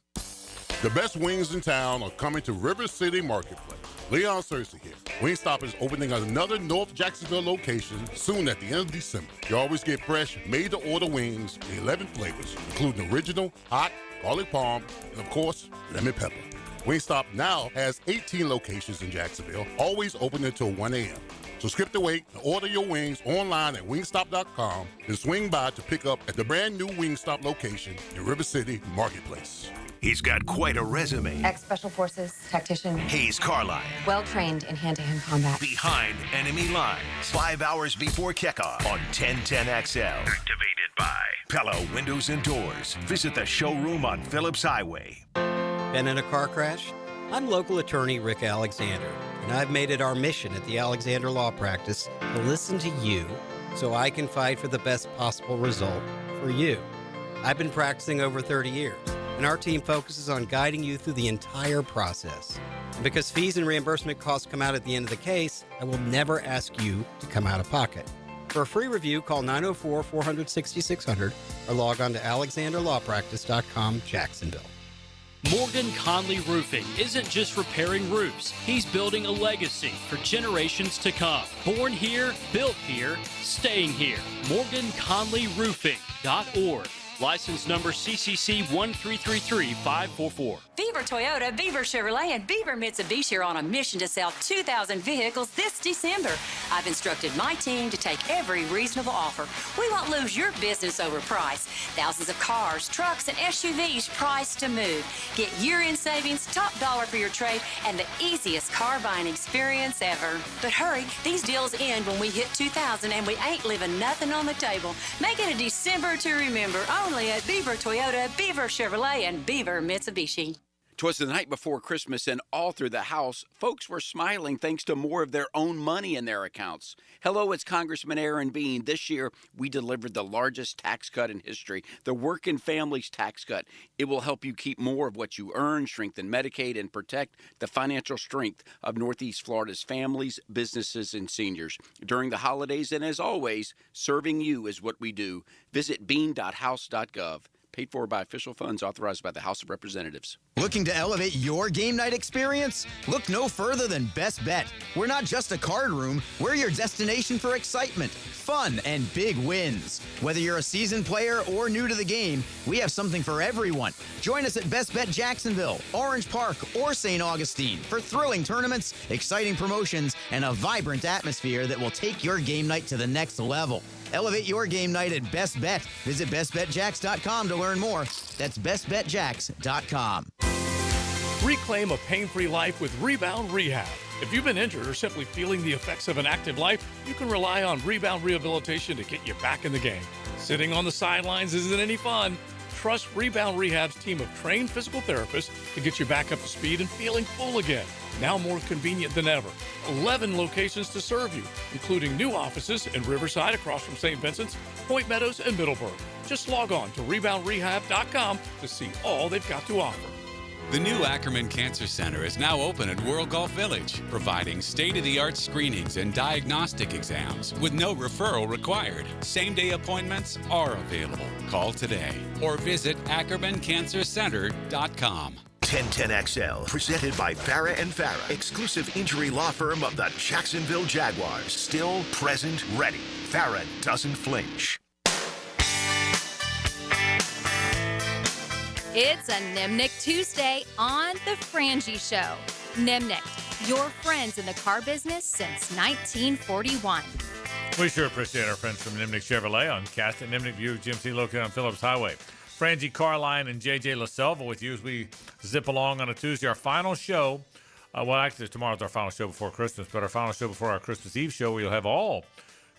The best wings in town are coming to River City Marketplace. Leon Searcy here. Wingstop is opening another North Jacksonville location soon at the end of December. You always get fresh, made-to-order wings in 11 flavors, including original, hot, garlic parm, and of course, lemon pepper. Wingstop now has 18 locations in Jacksonville, always open until 1 a.m. So skip the wait and order your wings online at wingstop.com and swing by to pick up at the brand new Wingstop location in River City Marketplace. He's got quite a resume. Ex-Special Forces tactician. Hayes Carline. Well-trained in hand-to-hand combat. Behind enemy lines. 5 hours before kickoff on 1010XL. Activated by Pella Windows and Doors. Visit the showroom on Phillips Highway. Been in a car crash? I'm local attorney Rick Alexander, and I've made it our mission at the Alexander Law Practice to listen to you so I can fight for the best possible result for you. I've been practicing over 30 years, and our team focuses on guiding you through the entire process. And because fees and reimbursement costs come out at the end of the case, I will never ask you to come out of pocket. For a free review, call 904-400-6600 or log on to alexanderlawpractice.com, Jacksonville. Morgan Conley Roofing isn't just repairing roofs. He's building a legacy for generations to come. Born here, built here, staying here. MorganConleyRoofing.org. License number CCC 1333544. Beaver Toyota, Beaver Chevrolet, and Beaver Mitsubishi are on a mission to sell 2,000 vehicles this December. I've instructed my team to take every reasonable offer. We won't lose your business over price. Thousands of cars, trucks, and SUVs priced to move. Get year-end savings, top dollar for your trade, and the easiest car buying experience ever. But hurry, these deals end when we hit 2,000 and we ain't leaving nothing on the table. Make it a December to remember only at Beaver Toyota, Beaver Chevrolet, and Beaver Mitsubishi. 'Twas the night before Christmas, and all through the house, folks were smiling thanks to more of their own money in their accounts. Hello, it's Congressman Aaron Bean. This year, we delivered the largest tax cut in history, the Working Families Tax Cut. It will help you keep more of what you earn, strengthen Medicaid, and protect the financial strength of Northeast Florida's families, businesses, and seniors during the holidays. And as always, serving you is what we do. Visit bean.house.gov. Paid for by official funds authorized by the House of Representatives. Looking to elevate your game night experience? Look no further than Best Bet. We're not just a card room, we're your destination for excitement, fun, and big wins. Whether you're a seasoned player or new to the game, we have something for everyone. Join us at Best Bet Jacksonville, Orange Park, or St. Augustine for thrilling tournaments, exciting promotions, and a vibrant atmosphere that will take your game night to the next level. Elevate your game night at Best Bet. Visit bestbetjacks.com to learn more. That's bestbetjacks.com. Reclaim a pain-free life with Rebound Rehab. If you've been injured or simply feeling the effects of an active life, you can rely on Rebound Rehabilitation to get you back in the game. Sitting on the sidelines isn't any fun. Trust Rebound Rehab's team of trained physical therapists to get you back up to speed and feeling full again. Now more convenient than ever. 11 locations to serve you, including new offices in Riverside across from St. Vincent's, Point Meadows, and Middleburg. Just log on to reboundrehab.com to see all they've got to offer. The new Ackerman Cancer Center is now open at World Golf Village, providing state-of-the-art screenings and diagnostic exams with no referral required. Same-day appointments are available. Call today or visit ackermancancercenter.com. 1010XL, presented by Farah and Farah, exclusive injury law firm of the Jacksonville Jaguars. Still, present, ready. Farah doesn't flinch. It's a Nimnick Tuesday on The Frangie Show. Nimnick, your friends in the car business since 1941. We sure appreciate our friends from Nimnick Chevrolet on Cast at Nimnick View GMC located on Phillips Highway. Frangie Carline and JJ LaSelva with you as we zip along on a Tuesday. Our final show, well, actually, tomorrow's our final show before Christmas, but our final show before our Christmas Eve show, where you'll have all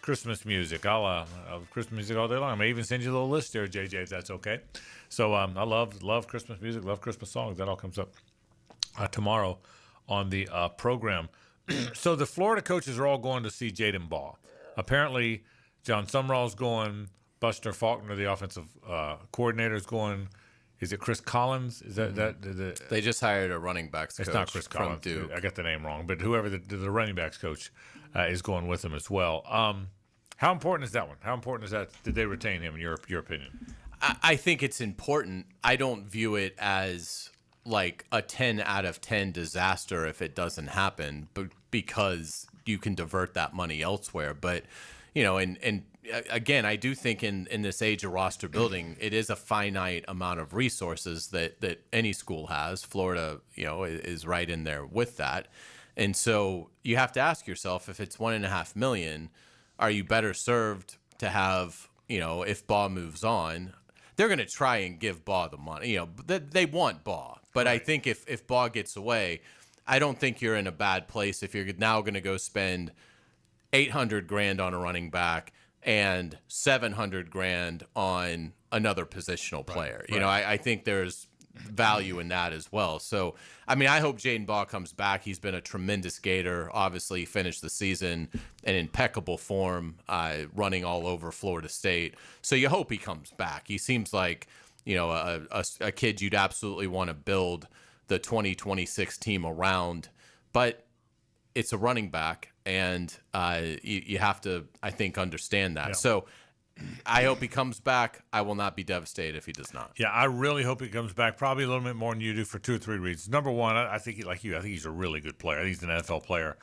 Christmas music. I'll have Christmas music all day long. I may even send you a little list there, JJ, if that's okay. So I love Christmas music, love Christmas songs. That all comes up tomorrow on the program. So the Florida coaches are all going to see Jaden Ball. Apparently, John Sumrall's going. Buster Faulkner, the offensive coordinator, is going. Is it Chris Collins? Is that They just hired a running backs coach. It's not Chris from Collins. Duke. I got the name wrong, but whoever the running backs coach is going with them as well. How important is that one? How important is that? Did they retain him, in your opinion? I think it's important. I don't view it as like a 10 out of 10 disaster if it doesn't happen, but because you can divert that money elsewhere. But, and again, I do think in this age of roster building, it is a finite amount of resources that any school has. Florida, is right in there with that. And so you have to ask yourself, if it's $1.5 million, are you better served to have, if Baugh moves on, they're going to try and give Baugh the money. They want Baugh. But right. I think if Baugh gets away, I don't think you're in a bad place if you're now going to go spend $800,000 on a running back and $700,000 on another positional player. Right. I think there's value in that as well. So, I hope Jaden Baugh comes back. He's been a tremendous Gator. Obviously, finished the season in impeccable form, running all over Florida State. So you hope he comes back. He seems like, a kid you'd absolutely want to build the 2026 team around. But it's a running back, and you have to, I think, understand that. Yeah. So I hope he comes back. I will not be devastated if he does not. Yeah, I really hope he comes back, probably a little bit more than you do, for 2 or 3 reasons. Number one, I think, like you, I think he's a really good player. I think he's an NFL player.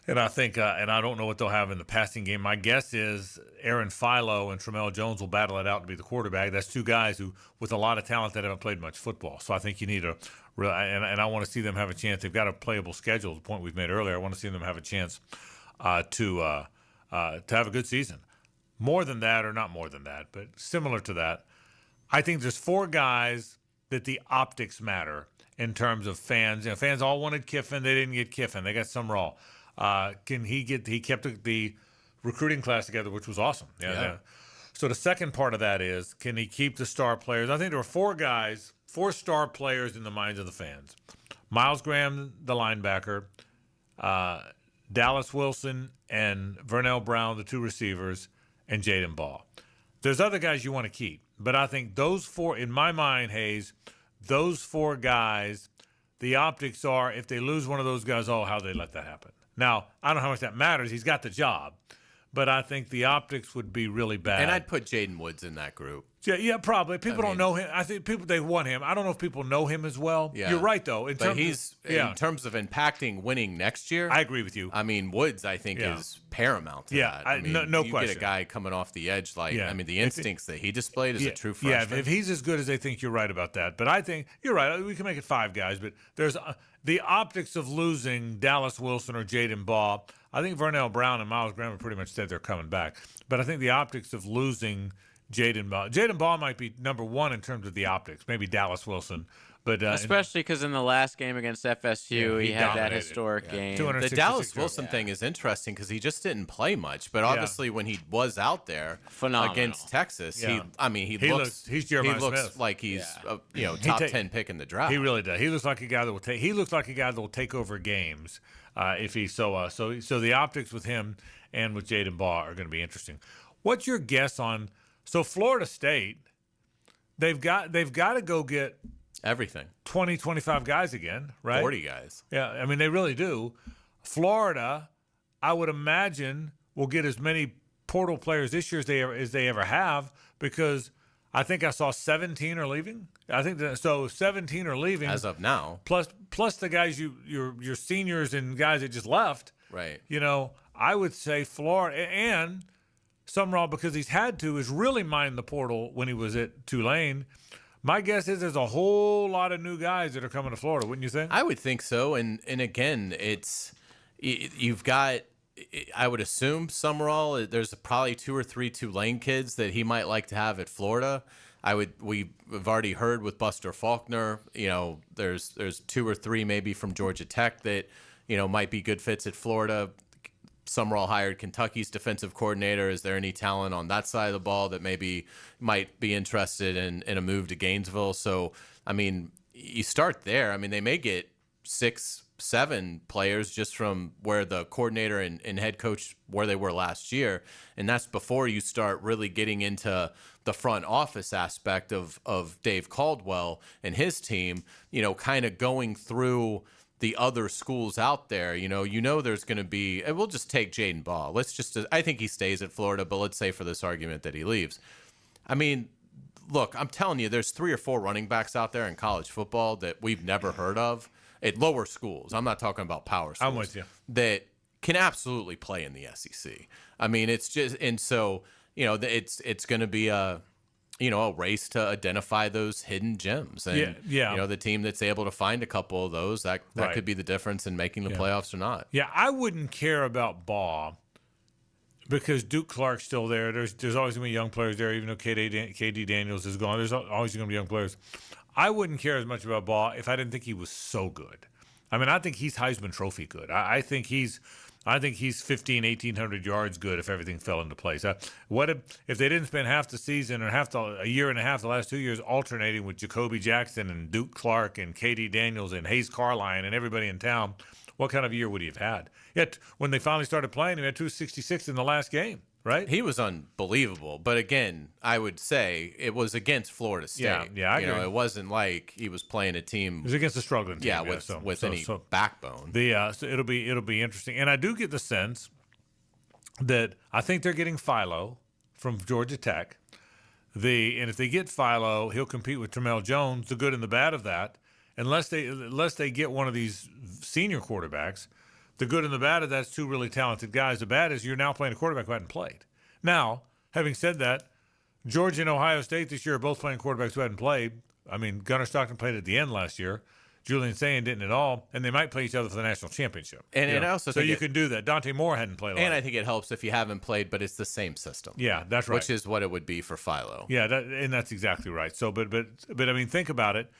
And I think, and I don't know what they'll have in the passing game. My guess is Aaron Philo and Tramel Jones will battle it out to be the quarterback. That's 2 guys who, with a lot of talent, that haven't played much football. So I think you need and I want to see them have a chance. They've got a playable schedule, the point we've made earlier. I want to see them have a chance to have a good season. More than that, or not more than that, but similar to that, I think there's 4 guys that the optics matter in terms of fans. Fans all wanted Kiffin. They didn't get Kiffin. They got Sumrall. He kept the recruiting class together, which was awesome. Yeah. So the second part of that is, can he keep the star players? I think there were 4 guys, 4 star players in the minds of the fans. Miles Graham, the linebacker, Dallas Wilson and Vernell Brown, the 2 receivers, and Jaden Ball. There's other guys you want to keep, but I think those 4, in my mind, Hayes, those 4 guys, the optics are, if they lose one of those guys, how they let that happen. Now, I don't know how much that matters. He's got the job. But I think the optics would be really bad. And I'd put Jaden Woods in that group. Yeah, probably. People don't know him. I think they want him. I don't know if people know him as well. Yeah. You're right, though. In terms of impacting winning next year. I agree with you. I mean, Woods, I think, is paramount to that. I mean, no you question. get a guy coming off the edge the instincts that he displayed as a true freshman. Yeah, if he's as good as they think, you're right about that. But I think you're right. We can make it 5 guys, but there's the optics of losing Dallas Wilson or Jaden Baugh. I think Vernell Brown and Miles Graham have pretty much said they're coming back. But I think the optics of losing Jaden Baugh might be number 1 in terms of the optics, maybe Dallas Wilson. But especially because in the last game against FSU, he had that historic game. The Dallas Wilson thing is interesting because he just didn't play much. But obviously, when he was out there against Texas, he looks Smith. like he's a top 10 pick in the draft. He really does. He looks like a guy that will take. He looks like a guy that will take over games if he so. So the optics with him and with Jaden Baugh are going to be interesting. What's your guess on? So Florida State, they've got to go get everything 20, 25 guys again, right? 40 guys. Yeah, I mean, they really do. Florida, I would imagine, will get as many portal players this year as they ever have, because I think I saw 17 are leaving. I think so 17 are leaving as of now. Plus the guys your seniors and guys that just left. Right. I would say Florida, and Summerall, because he's had to, is really mined the portal when he was at Tulane. My guess is there's a whole lot of new guys that are coming to Florida, wouldn't you think? I would think so. And again, you've got, I would assume Summerall, there's probably 2 or 3 Tulane kids that he might like to have at Florida. We've already heard with Buster Faulkner, there's 2 or 3 maybe from Georgia Tech that, might be good fits at Florida. Summerall hired Kentucky's defensive coordinator. Is there any talent on that side of the ball that maybe might be interested in a move to Gainesville? So, I mean, you start there. I mean, they may get 6, 7 players just from where the coordinator and head coach, where they were last year. And that's before you start really getting into the front office aspect of Dave Caldwell and his team, kind of going through the other schools out there. There's going to be, and we'll just take Jaden Baugh. I think he stays at Florida, but let's say for this argument that he leaves. I mean, look, I'm telling you, there's 3 or 4 running backs out there in college football that we've never heard of at lower schools. I'm not talking about power schools. I'm with you. That can absolutely play in the SEC. I mean, it's just, and so, it's going to be a race to identify those hidden gems. And, the team that's able to find a couple of those, that could be the difference in making the playoffs or not. Yeah, I wouldn't care about Baugh because Duke Clark's still there. There's always going to be young players there, even though KD Daniels is gone. There's always going to be young players. I wouldn't care as much about Baugh if I didn't think he was so good. I mean, I think he's Heisman Trophy good. I think he's 1,500 yards good if everything fell into place. What if they didn't spend half the season or a year and a half the last 2 years alternating with Jacoby Jackson and Duke Clark and KD Daniels and Hayes Carline and everybody in town? What kind of year would he have had? Yet when they finally started playing, he had 266 in the last game. Right? He was unbelievable. But again, I would say it was against Florida State. Yeah, I agree. It wasn't like he was playing a team. It was against a struggling team. Yeah, with any backbone. So it'll be interesting. And I do get the sense that I think they're getting Philo from Georgia Tech. And if they get Philo, he'll compete with Tramel Jones, the good and the bad of that. Unless they get one of these senior quarterbacks. The good and the bad of that's 2 really talented guys. The bad is you're now playing a quarterback who hadn't played. Now, having said that, Georgia and Ohio State this year are both playing quarterbacks who hadn't played. I mean, Gunnar Stockton played at the end last year. Julian Sayin didn't at all, and they might play each other for the national championship. And I also think you can do that. Dante Moore hadn't played a lot. And I think it helps if you haven't played, but it's the same system. Yeah, that's right. Which is what it would be for Philo. Yeah, and that's exactly right. So, but I mean, think about it.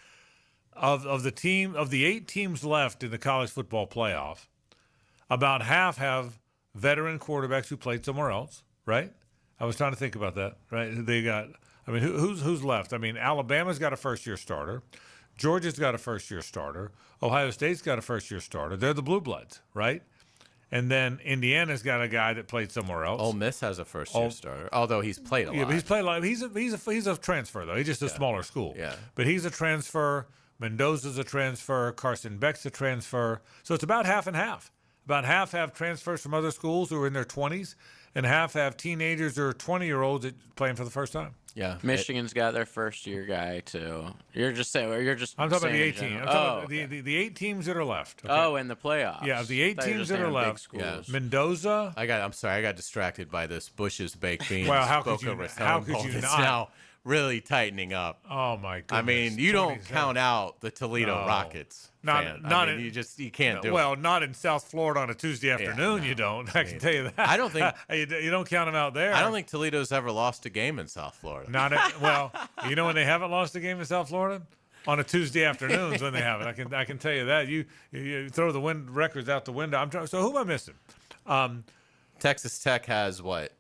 Of the 8 teams left in the college football playoff, about half have veteran quarterbacks who played somewhere else, right? I was trying to think about that, right? They got, I mean, who's left? I mean, Alabama's got a first-year starter. Georgia's got a first-year starter. Ohio State's got a first-year starter. They're the Blue Bloods, right? And then Indiana's got a guy that played somewhere else. Ole Miss has a first-year starter, although he's played a lot. Yeah, but he's played a lot. He's a transfer, though. He's just a smaller school. Yeah. But he's a transfer. Mendoza's a transfer. Carson Beck's a transfer. So it's about half and half. about half have transfers from other schools who are in their 20s, and half have teenagers or 20-year-olds playing for the first time. Yeah, Michigan's got their first-year guy too. You're just saying. I'm talking about the 8 teams. teams. I'm talking about the 8 teams that are left. Okay? Oh, in the playoffs. Yeah, of the 8 teams that are left. Yeah. Mendoza. I'm sorry, I got distracted by this Bush's baked beans. Well, how could Boca you Raton Bowl not? that's now really tightening up. Oh my goodness! I mean, you don't count out the Toledo Rockets. You can't do it. Well, not in South Florida on a Tuesday afternoon. You don't. I can tell you that. I don't think you don't count them out there. I don't think Toledo's ever lost a game in South Florida. Well, you know when they haven't lost a game in South Florida? On a Tuesday afternoons when they have it. I can tell you that. You throw the records out the window. So who am I missing? Texas Tech has what?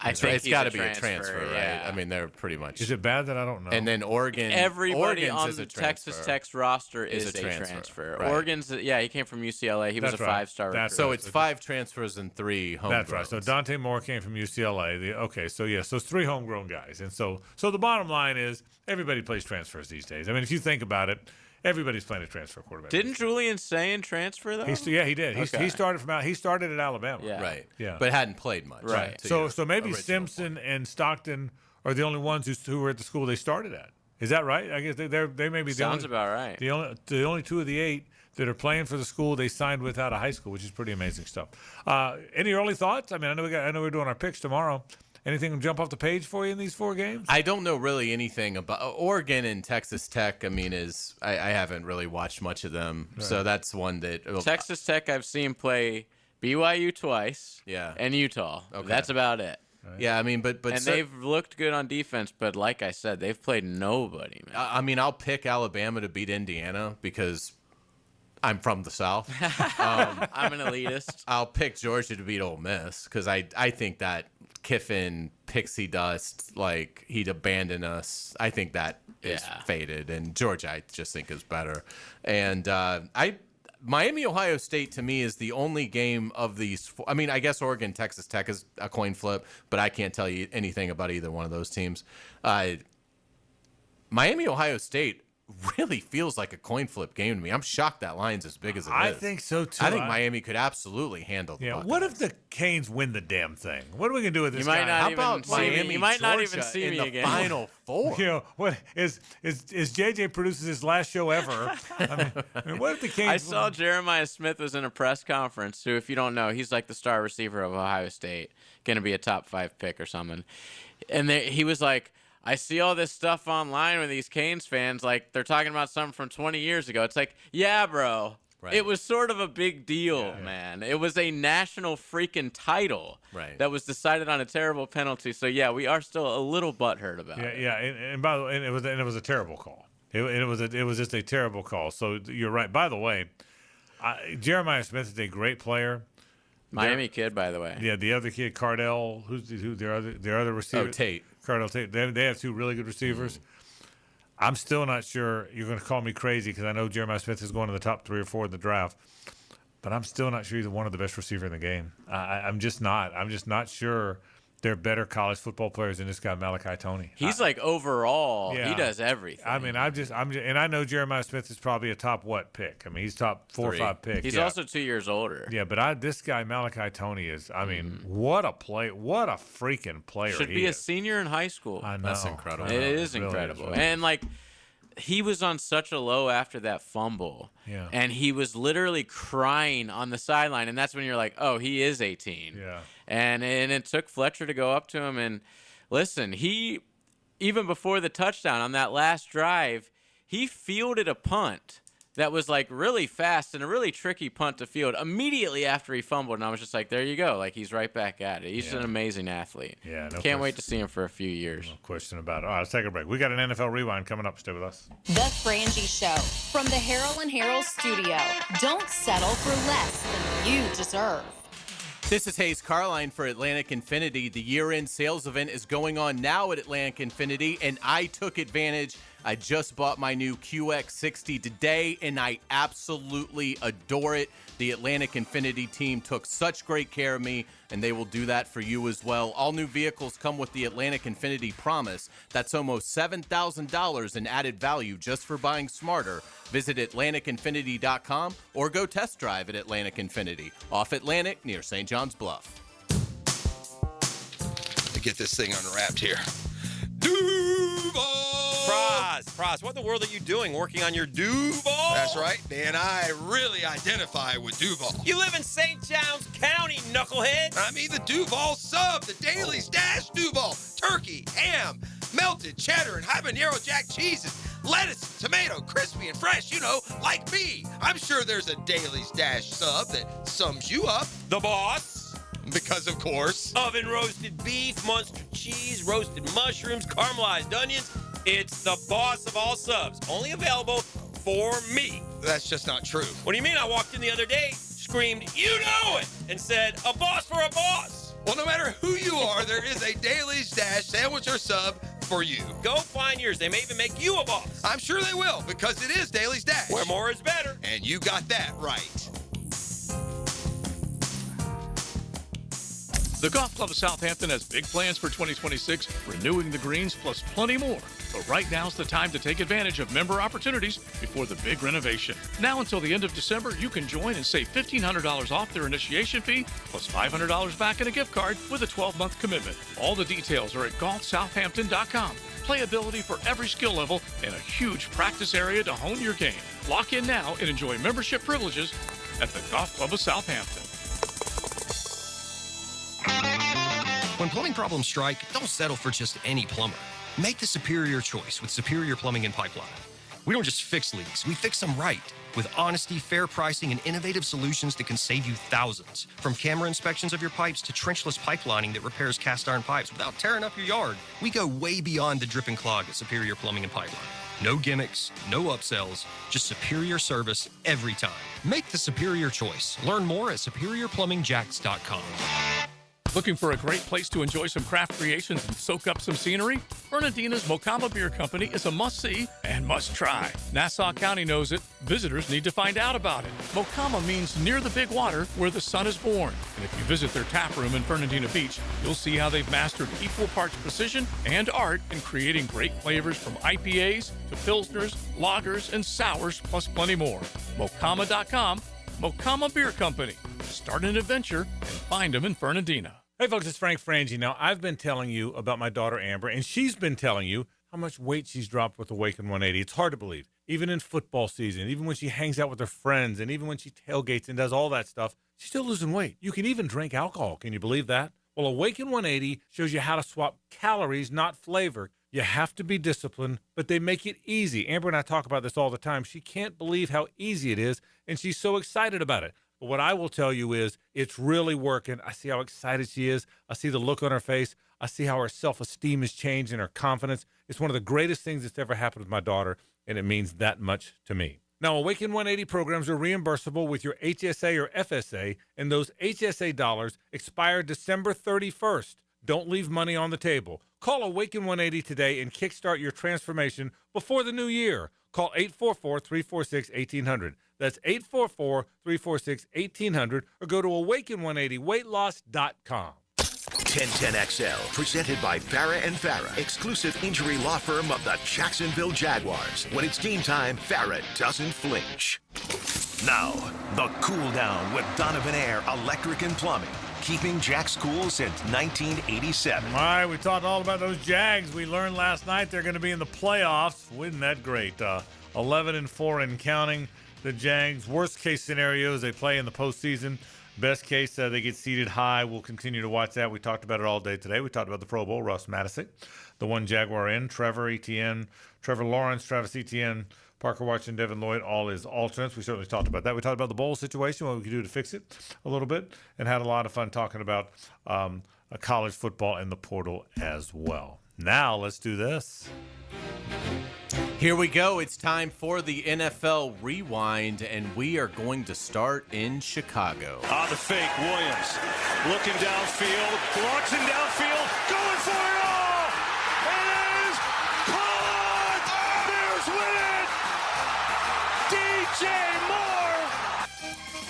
It's got to be a transfer, right? Yeah. I mean, they're pretty much. Is it bad that I don't know? And then Oregon. Everybody on the Texas Tech's roster is a transfer. Right. Oregon's, he came from UCLA. He was a 5-star recruit. So it's 5 transfers and 3 homegrown. That's right. So Dante Moore came from UCLA. So it's 3 homegrown guys. And so the bottom line is everybody plays transfers these days. I mean, if you think about it, everybody's playing a transfer quarterback. Didn't Julian Sayin transfer though? He did. Okay. He started at Alabama. Yeah. Right. Yeah. But hadn't played much. Right. So maybe Simpson and Stockton are the only ones who were at the school they started at. Is that right? I guess they may be the Sounds about right. The only 2 of the 8 that are playing for the school they signed with out of high school, which is pretty amazing stuff. Any early thoughts? I mean, I know we're doing our picks tomorrow. Anything jump off the page for you in these 4 games? I don't know really anything about Oregon and Texas Tech. I mean, I haven't really watched much of them, right. So that's one that Texas Tech I've seen play BYU twice, and Utah. Okay. That's about it. Right. Yeah, I mean, but they've looked good on defense, but like I said, they've played nobody. Man. I mean, I'll pick Alabama to beat Indiana because I'm from the South. I'm an elitist. I'll pick Georgia to beat Ole Miss because I think that Kiffin pixie dust, like he'd abandon us. I think that is faded, and Georgia I just think is better. And Miami Ohio State to me is the only game of these. I mean, I guess Oregon Texas Tech is a coin flip, but I can't tell you anything about either one of those teams. Miami Ohio State really feels like a coin flip game to me. I'm shocked that line's as big as it is. I think so too. I think Miami could absolutely handle the Buckeyes. What if the Canes win the damn thing? What are we gonna do with this guy? How about Miami? You might not even Georgia see in me the again. Final Four. You know what is JJ produces his last show ever? I mean, what if the Canes? I saw Jeremiah Smith was in a press conference. Who, if you don't know, he's like the star receiver of Ohio State, going to be a top 5 pick or something. And he was like, I see all this stuff online with these Canes fans, like they're talking about something from 20 years ago. It's like, yeah, bro. Right. It was sort of a big deal, man. It was a national freaking title that was decided on a terrible penalty. So yeah, we are still a little butthurt about it. Yeah, and by the way, it was a terrible call. It was just a terrible call. So you're right. By the way, Jeremiah Smith is a great player. Miami kid, by the way. Yeah, the other kid, Cardell, who their other receiver. Oh, Tate. Cardell Tate. They have 2 really good receivers. I'm still not sure. You're going to call me crazy because I know Jeremiah Smith is going to the top 3 or 4 in the draft, but I'm still not sure he's one of the best receivers in the game. I'm just not. I'm just not sure they're better college football players than this guy Malachi Toney. He's like overall, he does everything. I mean, and I know Jeremiah Smith is probably a top pick. I mean, he's top 4 or 5 pick. He's also 2 years older. Yeah, but this guy Malachi Toney is. I mean, what a freaking player! Should be a senior in high school. I know. That's incredible. It is incredible, and like. He was on such a low after that fumble, and he was literally crying on the sideline, and that's when you're like, oh, he is 18. Yeah. And it took Fletcher to go up to him, and listen, he, even before the touchdown on that last drive, he fielded a punt that was like really fast and a really tricky punt to field immediately after he fumbled, and I was just like, there you go. Like, he's right back at it. He's an amazing athlete. Yeah, Can't wait to see him for a few years. No question about it. All right, let's take a break. We got an NFL Rewind coming up. Stay with us. The Frangie Show from the Harold and Harold studio. Don't settle for less than you deserve. This is Hayes Carline for Atlantic Infinity. The year-end sales event is going on now at Atlantic Infinity, and I took advantage I just bought my new QX60 today, and I absolutely adore it. The Atlantic Infinity team took such great care of me, and they will do that for you as well. All new vehicles come with the Atlantic Infinity Promise. That's almost $7,000 in added value just for buying smarter. Visit AtlanticInfinity.com or go test drive at Atlantic Infinity, off Atlantic near St. John's Bluff. To get this thing unwrapped here. Duval! Praz, what in the world are you doing working on your Duval? That's right, man. I really identify with Duval. You live in St. John's County, knucklehead. I mean the Duval sub, the Daily Dash Duval. Turkey, ham, melted cheddar, and habanero jack cheeses. Lettuce, tomato, crispy and fresh, you know, like me. I'm sure there's a Daly's Dash sub that sums you up. The boss. Because, of course. Oven roasted beef, Munster cheese, roasted mushrooms, caramelized onions. It's the boss of all subs. Only available for me. That's just not true. What do you mean? I walked in the other day, screamed, "You know it!" and said, "A boss for a boss." Well, no matter who you are, there is a Daly's Dash sandwich or sub for you. Go find yours. They may even make you a boss. I'm sure they will, because it is Daly's Dash. Where more is better. And you got that right. The Golf Club of Southampton has big plans for 2026, renewing the greens plus plenty more. But right now's the time to take advantage of member opportunities before the big renovation. Now until the end of December, you can join and save $1,500 off their initiation fee, plus $500 back in a gift card with a 12-month commitment. All the details are at golfsouthampton.com. Playability for every skill level and a huge practice area to hone your game. Lock in now and enjoy membership privileges at the Golf Club of Southampton. When plumbing problems strike, don't settle for just any plumber. Make the superior choice with Superior Plumbing and Pipeline. We don't just fix leaks, we fix them right. With honesty, fair pricing, and innovative solutions that can save you thousands. From camera inspections of your pipes to trenchless pipelining that repairs cast iron pipes without tearing up your yard. We go way beyond the drip and clog at Superior Plumbing and Pipeline. No gimmicks, no upsells, just superior service every time. Make the superior choice. Learn more at superiorplumbingjacks.com. Looking for a great place to enjoy some craft creations and soak up some scenery? Fernandina's Mocama Beer Company is a must-see and must-try. Nassau County knows it. Visitors need to find out about it. Mocama means near the big water where the sun is born. And if you visit their tap room in Fernandina Beach, you'll see how they've mastered equal parts precision and art in creating great flavors from IPAs to pilsners, lagers, and sours, plus plenty more. Mocama.com, Mocama Beer Company. Start an adventure and find them in Fernandina. Hey, folks, it's Frangie. Now, I've been telling you about my daughter, Amber, and she's been telling you how much weight she's dropped with Awaken 180. It's hard to believe. Even in football season, even when she hangs out with her friends, and even when she tailgates and does all that stuff, she's still losing weight. You can even drink alcohol. Can you believe that? Well, Awaken 180 shows you how to swap calories, not flavor. You have to be disciplined, but they make it easy. Amber and I talk about this all the time. She can't believe how easy it is, and she's so excited about it. But what I will tell you is it's really working. I see how excited she is. I see the look on her face. I see how her self-esteem has changed and her confidence. It's one of the greatest things that's ever happened with my daughter, and it means that much to me. Now, Awaken 180 programs are reimbursable with your HSA or FSA, and those HSA dollars expire December 31st. Don't leave money on the table. Call Awaken 180 today and kickstart your transformation before the new year. Call 844-346-1800. That's 844-346-1800, or go to awaken180weightloss.com. 1010XL, presented by Farah & Farah, exclusive injury law firm of the Jacksonville Jaguars. When it's game time, Farah doesn't flinch. Now, the cool down with Donovan Air Electric and Plumbing, keeping Jags cool since 1987. All right, we talked all about those Jags. We learned last night they're going to be in the playoffs. Wasn't that great? 11-4 and counting. The Jags, worst case scenarios, they play in the postseason. Best case, they get seated high. We'll continue to watch that. We talked about it all day today. We talked about the Pro Bowl, Russ Matisic, the one Jaguar in, Trevor Etienne, Trevor Lawrence, Travis Etienne, Parker Washington, Devin Lloyd, all his alternates. We certainly talked about that. We talked about the bowl situation, what we could do to fix it a little bit, and had a lot of fun talking about college football and the portal as well. Now, let's do this. Here we go. It's time for the NFL Rewind, and we are going to start in Chicago. The fake. Williams looking downfield, launching downfield, going for it all. It is caught. DJ Moore!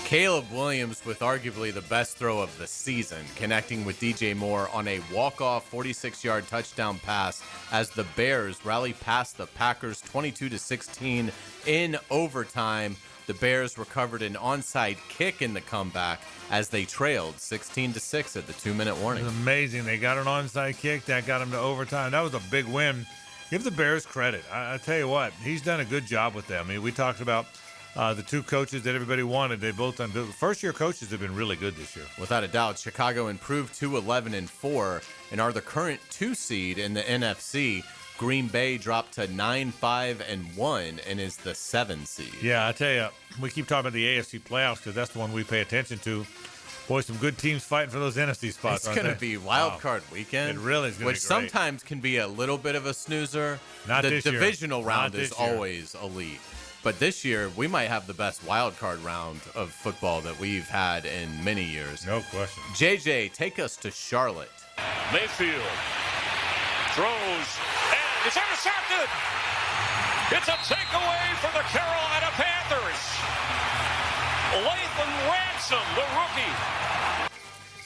Caleb Williams with arguably the best throw of the season, connecting with DJ Moore on a walk-off 46-yard touchdown pass as the Bears rally past the Packers 22-16 in overtime. The Bears recovered an onside kick in the comeback as they trailed 16-6 at the 2-minute warning. It was amazing. They got an onside kick that got them to overtime. That was a big win. Give the Bears credit. I tell you what, he's done a good job with them. I mean, we talked about the two coaches that everybody wanted. They both done. First-year coaches have been really good this year. Without a doubt, Chicago improved to 11-4 and are the current 2 seed in the NFC. Green Bay dropped to 9-5-1 and is the 7 seed. Yeah, I tell you, we keep talking about the AFC playoffs because that's the one we pay attention to. Boy, some good teams fighting for those NFC spots. It's going to be wild card weekend. It really is going to be great. Which sometimes can be a little bit of a snoozer. Not the this year. divisional round Not is this year. always elite. But this year, we might have the best wild card round of football that we've had in many years. No question. JJ, take us to Charlotte. Mayfield throws, and it's intercepted. It's a takeaway for the Carolina Panthers. Lathan Ransom, the rookie.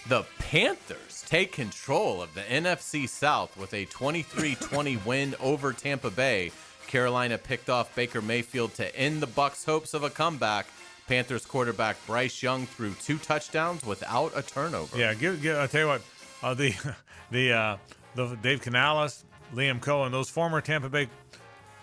The Panthers take control of the NFC South with a 23-20 win over Tampa Bay. Carolina picked off Baker Mayfield to end the Bucs' hopes of a comeback. Panthers quarterback Bryce Young threw 2 touchdowns without a turnover. Yeah, I'll tell you what, the Dave Canales, Liam Cohen, those former Tampa Bay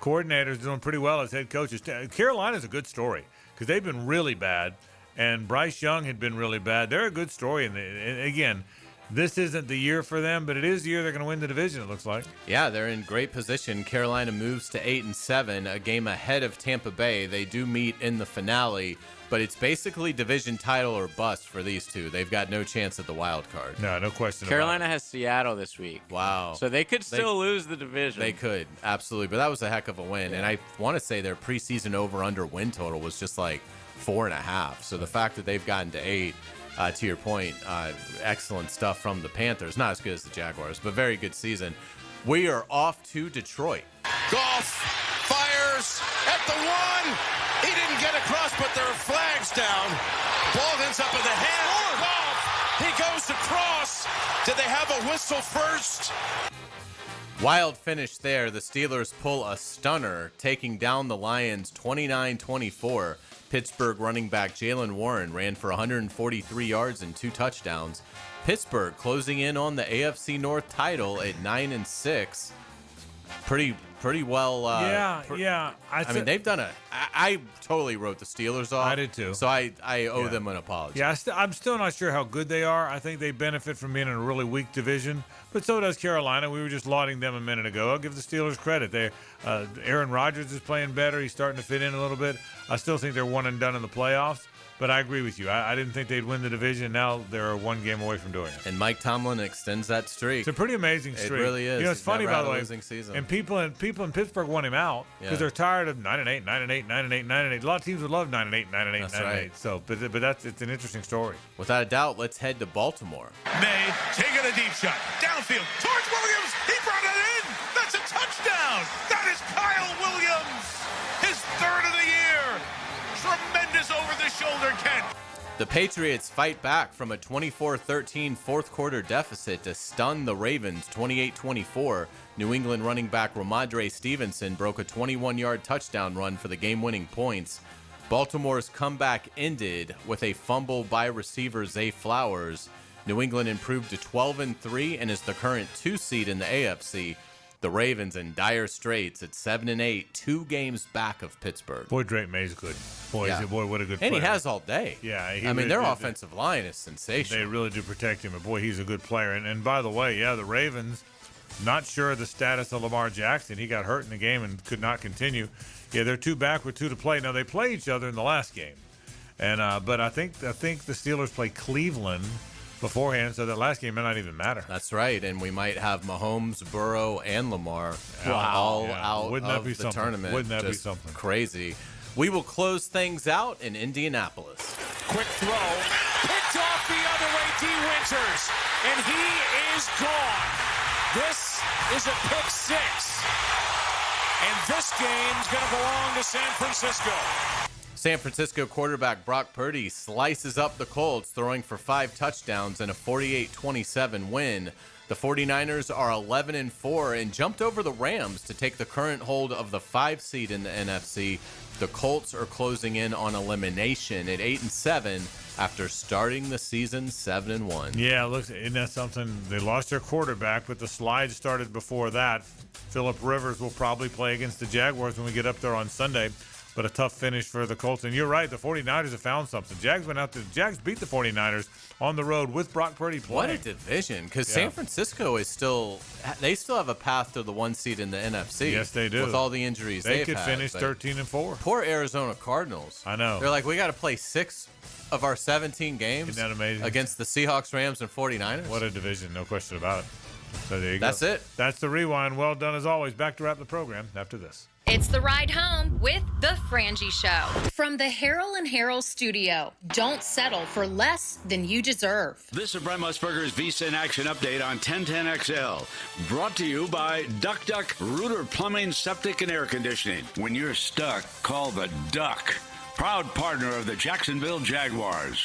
coordinators doing pretty well as head coaches. Carolina's a good story because they've been really bad, and Bryce Young had been really bad. They're a good story, and again, this isn't the year for them, but it is the year they're going to win the division, it looks like. Yeah, they're in great position. Carolina moves to 8-7, a game ahead of Tampa Bay. They do meet in the finale, but it's basically division title or bust for these two. They've got no chance at the wild card. No question Carolina about it. has Seattle this week. Wow. So they could still lose the division. They could, absolutely. But that was a heck of a win. And I want to say their preseason over-under win total was just like 4.5. So the fact that they've gotten to 8, to your point, excellent stuff from the Panthers. Not as good as the Jaguars, but very good season. We are off to Detroit. Goff fires at the 1. He didn't get across, but there are flags down. Ball ends up in the hand of Goff. He goes across. Did they have a whistle first? Wild finish there. The Steelers pull a stunner, taking down the Lions 29-24. Pittsburgh running back Jalen Warren ran for 143 yards and 2 touchdowns. Pittsburgh closing in on the AFC North title at 9-6. Pretty well. Yeah. I mean, they've done I totally wrote the Steelers off. I did too. So I owe them an apology. Yeah, I'm still not sure how good they are. I think they benefit from being in a really weak division, but so does Carolina. We were just lauding them a minute ago. I'll give the Steelers credit. Aaron Rodgers is playing better. He's starting to fit in a little bit. I still think they're one and done in the playoffs. But I agree with you. I didn't think they'd win the division. Now they're 1 game away from doing it. And Mike Tomlin extends that streak. It's a pretty amazing streak. It really is. You know, it's funny, by the way. Season. And people in Pittsburgh want him out because they're tired of 9-8, 9-8, 9-8, 9-8. A lot of teams would love 9-8, 9-8, 9-8. Right. So, but it's an interesting story. Without a doubt, let's head to Baltimore. May taking a deep shot downfield towards Williams. He brought it in. That's a touchdown. That is Kyle Williams, his 3rd of the year. Tremendous over-the-shoulder catch. The Patriots fight back from a 24-13 fourth quarter deficit to stun the Ravens 28-24. New England running back Ramondre Stevenson broke a 21-yard touchdown run for the game-winning points. Baltimore's comeback ended with a fumble by receiver Zay Flowers. New England improved to 12-3 and is the current 2 seed in the AFC. The Ravens in dire straits at 7-8, 2 games back of Pittsburgh. Boy, Drake May's good. Boy, what a good player. And he has all day. Yeah. I mean, their offensive line is sensational. They really do protect him. But, boy, he's a good player. And by the way, the Ravens, not sure of the status of Lamar Jackson. He got hurt in the game and could not continue. Yeah, they're 2 back with 2 to play. Now, they play each other in the last game. And but I think the Steelers play Cleveland beforehand, so that last game may not even matter. That's right, and we might have Mahomes, Burrow, and Lamar all out of the tournament. Wouldn't that be something? Crazy. We will close things out in Indianapolis. Quick throw. Picked off the other way, D. Winters. And he is gone. This is a pick 6. And this game's going to belong to San Francisco. San Francisco quarterback Brock Purdy slices up the Colts, throwing for 5 touchdowns in a 48-27 win. The 49ers are 11-4 and jumped over the Rams to take the current hold of the 5 seed in the NFC. The Colts are closing in on elimination at 8-7 after starting the season 7-1. Yeah, look, isn't that something? They lost their quarterback, but the slide started before that. Phillip Rivers will probably play against the Jaguars when we get up there on Sunday. But a tough finish for the Colts. And you're right, the 49ers have found something. Jags beat the 49ers on the road with Brock Purdy playing. What a division, because San Francisco is still have a path to the 1 seed in the NFC. Yes, they do. With all the injuries they they've could had, finish 13-4. Poor Arizona Cardinals. I know. They're like, we got to play 6 of our 17 games. Isn't that amazing? Against the Seahawks, Rams, and 49ers. What a division, no question about it. So there you go. That's it. That's the rewind. Well done as always. Back to wrap the program after this. It's the ride home with the Frangie Show. From the Harrell and Harrell studio. Don't settle for less than you deserve. This is Brent Musburger's Visa in Action update on 1010XL. Brought to you by Duck Duck Rooter Plumbing, Septic, and Air Conditioning. When you're stuck, call the Duck. Proud partner of the Jacksonville Jaguars.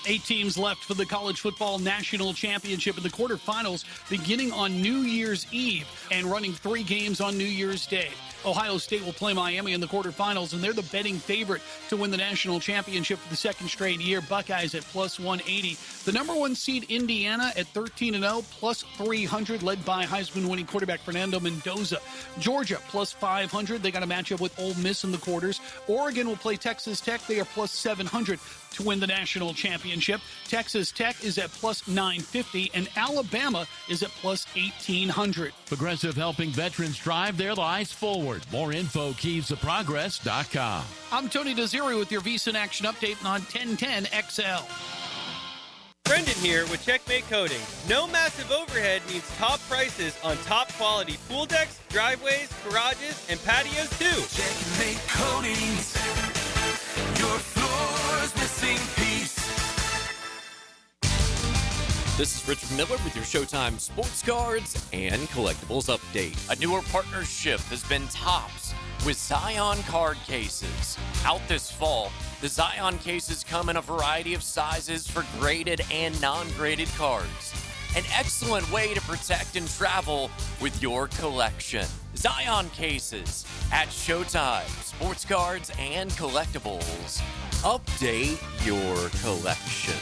8 teams left for the College Football National Championship in the quarterfinals beginning on New Year's Eve and running 3 games on New Year's Day. Ohio State will play Miami in the quarterfinals, and they're the betting favorite to win the national championship for the 2nd straight year. Buckeyes at plus 180. The number 1 seed, Indiana, at 13-0, plus 300, led by Heisman-winning quarterback Fernando Mendoza. Georgia, plus 500. They got a matchup with Ole Miss in the quarters. Oregon will play Texas Tech. They are plus 700 to win the national championship. Texas Tech is at plus 950, and Alabama is at plus 1800. Progressive helping veterans drive their lives forward. More info, KeysToProgress.com. I'm Tony Desiri with your Visa in Action update on 1010XL. Brendan here with Checkmate Coating. No massive overhead means top prices on top quality pool decks, driveways, garages, and patios too. Checkmate Coatings. Your floor's missing piece. This is Richard Miller with your Showtime Sports Cards and Collectibles Update. A newer partnership has been Topps with Zion card cases. Out this fall, the Zion cases come in a variety of sizes for graded and non-graded cards. An excellent way to protect and travel with your collection. Zion cases at Showtime Sports Cards and Collectibles. Update your collection.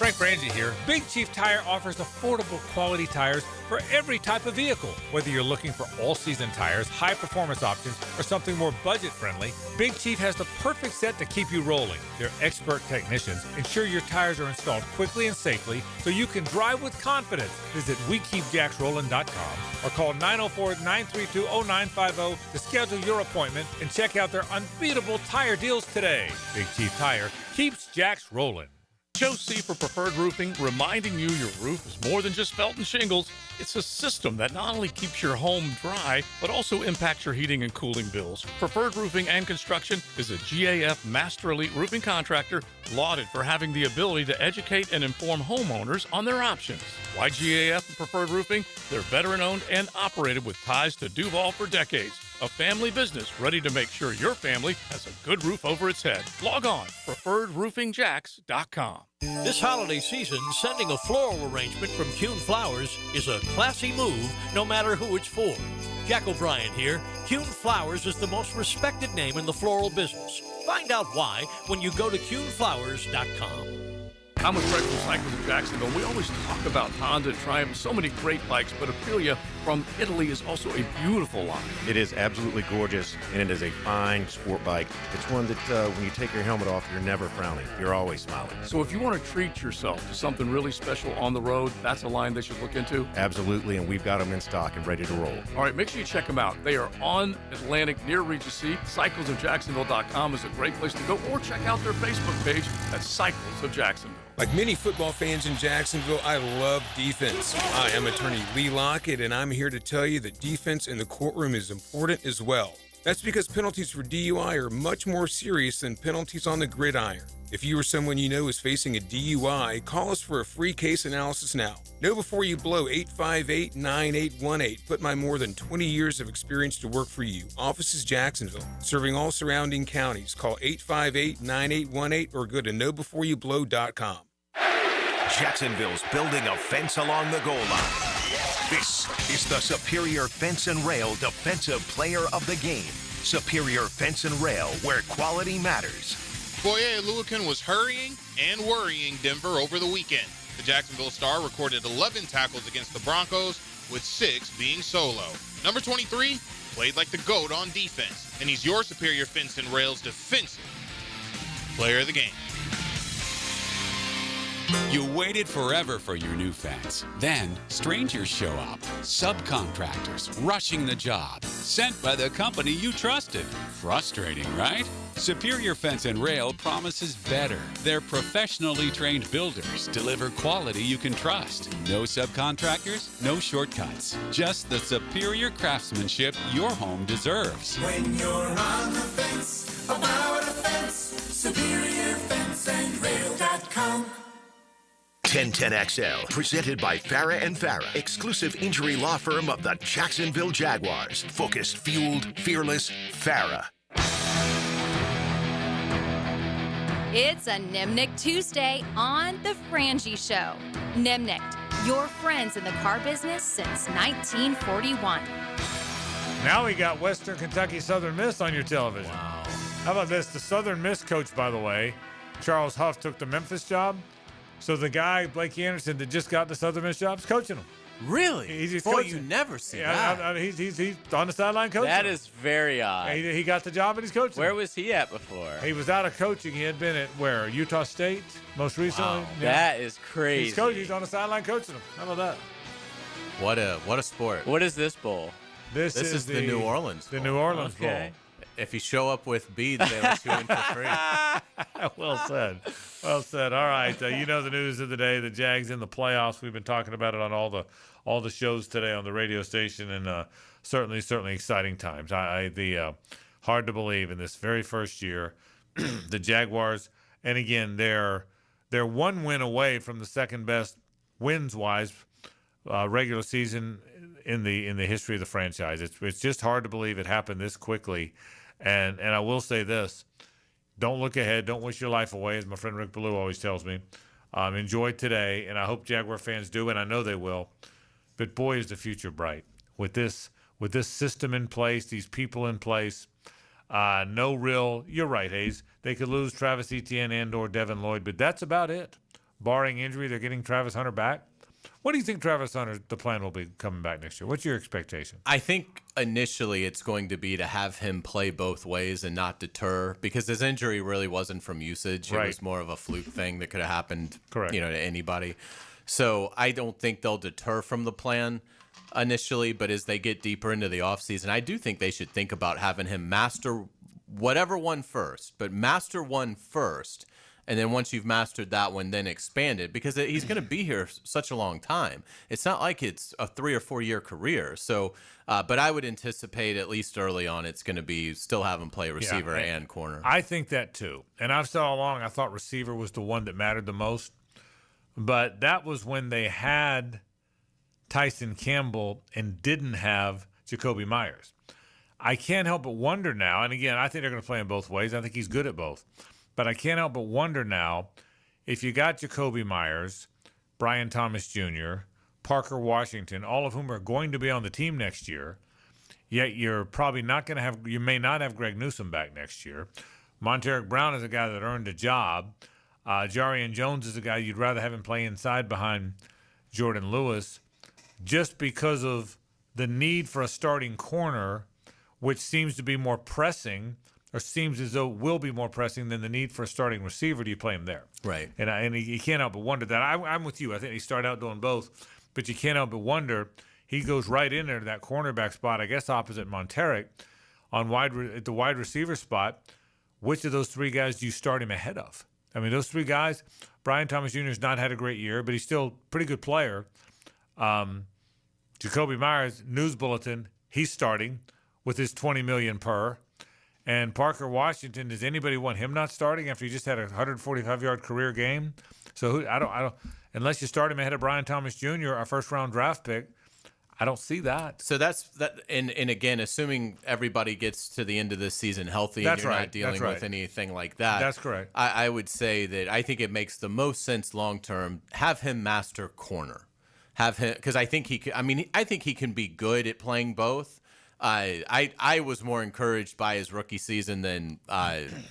Frank Frangie here. Big Chief Tire offers affordable quality tires for every type of vehicle. Whether you're looking for all-season tires, high-performance options, or something more budget-friendly, Big Chief has the perfect set to keep you rolling. Their expert technicians ensure your tires are installed quickly and safely so you can drive with confidence. Visit WeKeepJacksRollin.com or call 904-932-0950 to schedule your appointment and check out their unbeatable tire deals today. Big Chief Tire keeps Jacks rolling. Joe C. for Preferred Roofing, reminding you your roof is more than just felt and shingles. It's a system that not only keeps your home dry, but also impacts your heating and cooling bills. Preferred Roofing and Construction is a GAF Master Elite roofing contractor lauded for having the ability to educate and inform homeowners on their options. Why GAF and Preferred Roofing? They're veteran-owned and operated with ties to Duval for decades. A family business ready to make sure your family has a good roof over its head. Log on, preferredroofingjacks.com. This holiday season, sending a floral arrangement from Kuhn Flowers is a classy move, no matter who it's for. Jack O'Brien here. Kuhn Flowers is the most respected name in the floral business. Find out why when you go to KuhnFlowers.com. I'm with Greg from Cycles of Jacksonville. We always talk about Honda, Triumph, so many great bikes, but Aprilia from Italy is also a beautiful line. It is absolutely gorgeous, and it is a fine sport bike. It's one that when you take your helmet off, you're never frowning. You're always smiling. So if you want to treat yourself to something really special on the road, that's a line they should look into? Absolutely, and we've got them in stock and ready to roll. All right, make sure you check them out. They are on Atlantic near Regency. CyclesofJacksonville.com is a great place to go, or check out their Facebook page at Cycles of Jacksonville. Like many football fans in Jacksonville, I love defense. Hi, I'm attorney Lee Lockett, and I'm here to tell you that defense in the courtroom is important as well. That's because penalties for DUI are much more serious than penalties on the gridiron. If you or someone you know is facing a DUI, call us for a free case analysis now. Know before you blow 858-9818. Put my more than 20 years of experience to work for you. Office is Jacksonville, serving all surrounding counties. Call 858-9818 or go to knowbeforeyoublow.com. Jacksonville's building a fence along the goal line. This is the Superior Fence and Rail Defensive Player of the Game. Superior Fence and Rail, where quality matters. Boye Oluokun was hurrying and worrying Denver over the weekend. The Jacksonville Star recorded 11 tackles against the Broncos, with 6 being solo. Number 23 played like the GOAT on defense, and he's your Superior Fence and Rail's Defensive Player of the Game. You waited forever for your new fence. Then, strangers show up. Subcontractors rushing the job. Sent by the company you trusted. Frustrating, right? Superior Fence and Rail promises better. Their professionally trained builders deliver quality you can trust. No subcontractors, no shortcuts. Just the superior craftsmanship your home deserves. When you're on the fence, about a fence, SuperiorFenceandRail.com. 1010XL, presented by Farah and Farah, exclusive injury law firm of the Jacksonville Jaguars. Focused, fueled, fearless, Farah. It's a Nimnicht Tuesday on The Frangie Show. Nimnicht, your friends in the car business since 1941. Now we got Western Kentucky Southern Miss on your television. Wow. How about this? The Southern Miss coach, by the way, Charles Huff, took the Memphis job. So the guy, Blakey Anderson, that just got the Southern Miss job is coaching him. Really? He's Boy, coaching. you never see that. that. He's on the sideline coaching. That is very odd. He got the job and he's coaching. Where was he at before? He was out of coaching. He had been at where? Utah State most recently. Wow. Yeah. That is crazy. He's coaching. He's on the sideline coaching them. How about that? What a sport. What is this bowl? This is the New Orleans Bowl. Bowl. The New Orleans Bowl. If you show up with beads, they let you in for free. Well said. Well said. All right. You know the news of the day. The Jags in the playoffs. We've been talking about it on all the shows today on the radio station, and certainly exciting times. Hard to believe in this very first year, the Jaguars, and again they're one win away from the second best wins wise regular season in the history of the franchise. It's just hard to believe it happened this quickly. And I will say this, don't look ahead, don't wish your life away, as my friend Rick Ballou always tells me. Enjoy today, and I hope Jaguar fans do, and I know they will. But boy, is the future bright. With this system in place, these people in place, you're right, Hayes, they could lose Travis Etienne and or Devin Lloyd, but that's about it. Barring injury, they're getting Travis Hunter back. What do you think Travis Hunter, the plan will be coming back next year? What's your expectation? I think initially it's going to be to have him play both ways and not deter, because his injury really wasn't from usage. Right. It was more of a fluke thing that could have happened, Correct. To anybody. So I don't think they'll deter from the plan initially, but as they get deeper into the offseason, I do think they should think about having him master whatever one first, but master one first. And then once you've mastered that one, then expand it, because he's going to be here such a long time. It's not like it's a 3 or 4 year career. So, but I would anticipate at least early on, it's going to be still have him play receiver and corner. I think that too. And I've said all along, I thought receiver was the one that mattered the most. But that was when they had Tyson Campbell and didn't have Jacoby Myers. I can't help but wonder now, and again, I think they're going to play in both ways. I think he's good at both. But I can't help but wonder now, if you got Jacoby Myers, Brian Thomas Jr., Parker Washington, all of whom are going to be on the team next year, yet you're probably not going to have, you may not have Greg Newsome back next year. Monteric Brown is a guy that earned a job. Jarian Jones is a guy you'd rather have him play inside behind Jordan Lewis, just because of the need for a starting corner, which seems to be more pressing, or seems as though will be more pressing than the need for a starting receiver. Do you play him there? Right. And you can't help but wonder that. I'm with you. I think he started out doing both, but you can't help but wonder, he goes right in there to that cornerback spot, I guess opposite Monteric, at the wide receiver spot. Which of those three guys do you start him ahead of? I mean, those three guys, Brian Thomas Jr. has not had a great year, but he's still a pretty good player. Jacoby Myers, news bulletin, he's starting. with his $20 million per. And Parker Washington, does anybody want him not starting after he just had a 145-yard career game? So I don't. Unless you start him ahead of Brian Thomas Jr., our first-round draft pick, I don't see that. So that's that. And again, assuming everybody gets to the end of this season healthy, and you're not dealing with anything like that. That's correct. I would say that I think it makes the most sense long term. Have him master corner. Have him, because I think he could. I mean, I think he can be good at playing both. I was more encouraged by his rookie season than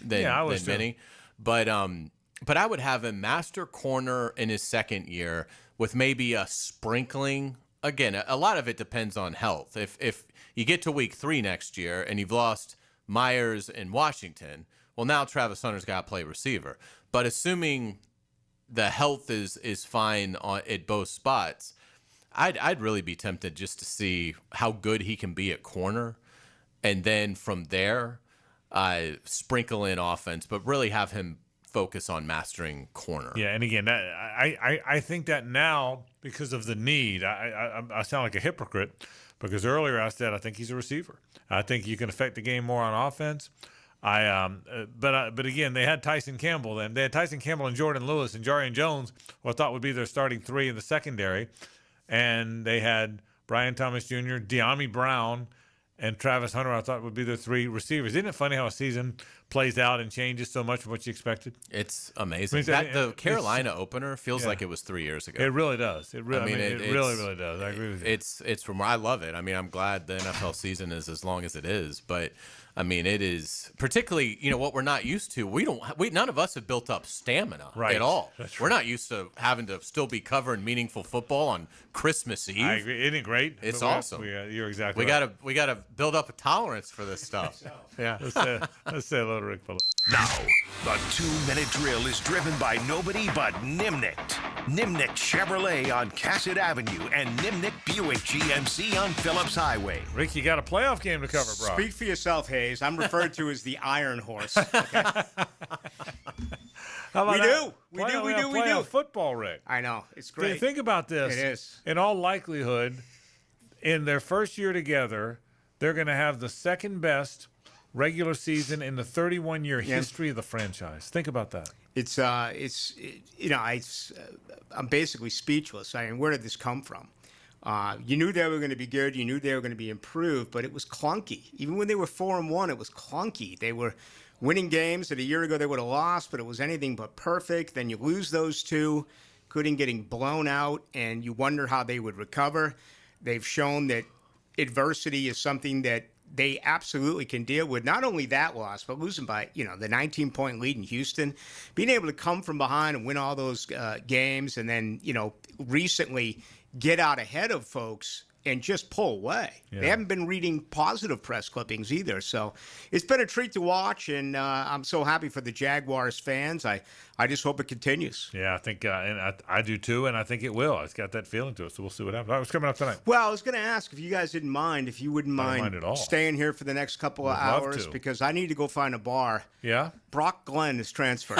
many, but I would have him master corner in his second year with maybe a sprinkling. Again, a lot of it depends on health. If you get to week 3 next year and you've lost Myers and Washington, well, now Travis Hunter's got to play receiver. But assuming the health is fine at both spots, I'd really be tempted just to see how good he can be at corner, and then from there, sprinkle in offense, but really have him focus on mastering corner. Yeah, and again, I think that now, because of the need, I sound like a hypocrite, because earlier I said I think he's a receiver. I think you can affect the game more on offense. But again, they had Tyson Campbell then. They had Tyson Campbell and Jordan Lewis and Jarian Jones, who I thought would be their starting 3 in the secondary. And they had Brian Thomas Jr., De'Ami Brown, and Travis Hunter, I thought would be their 3 receivers. Isn't it funny how a season plays out and changes so much from what you expected? It's amazing. The Carolina opener feels like it was 3 years ago. It really does. It really does. I agree with you. It's from I love it. I mean, I'm glad the NFL season is as long as it is, but I mean, it is particularly, what we're not used to. None of us have built up stamina at all. We're not used to having to still be covering meaningful football on Christmas Eve. I agree. Isn't it great? It's awesome. You're exactly right. We gotta build up a tolerance for this stuff. Yeah. Let's say hello to Rick Fuller. Now, the 2-minute drill is driven by nobody but Nimnicht. Nimnicht Chevrolet on Cassett Avenue and Nimnicht Buick GMC on Phillips Highway. Rick, you got a playoff game to cover, bro. Speak for yourself, Hayes. I'm referred to as the Iron Horse. Okay? How about We do. Football, Rick. I know. It's great. Think about this. It is. In all likelihood, in their first year together, they're going to have the second best regular season in the 31-year history of the franchise. Think about that. I'm basically speechless. I mean, where did this come from? You knew they were going to be good. You knew they were going to be improved, but it was clunky. Even when they were 4-1, it was clunky. They were winning games that a year ago they would have lost, but it was anything but perfect. Then you lose those 2, including getting blown out, and you wonder how they would recover. They've shown that adversity is something that they absolutely can deal with. Not only that loss, but losing by, the 19-point lead in Houston, being able to come from behind and win all those games, and then, recently get out ahead of folks and just pull away. Yeah. They haven't been reading positive press clippings either. So it's been a treat to watch, and I'm so happy for the Jaguars fans. I just hope it continues. Yeah, I think and I do too, and I think it will. It's got that feeling to it, so we'll see what happens. What's coming up tonight? Well, I was going to ask if you guys didn't mind, if you wouldn't mind at all. Staying here for the next couple of hours, because I need to go find a bar. Yeah? Brock Glenn is transferred.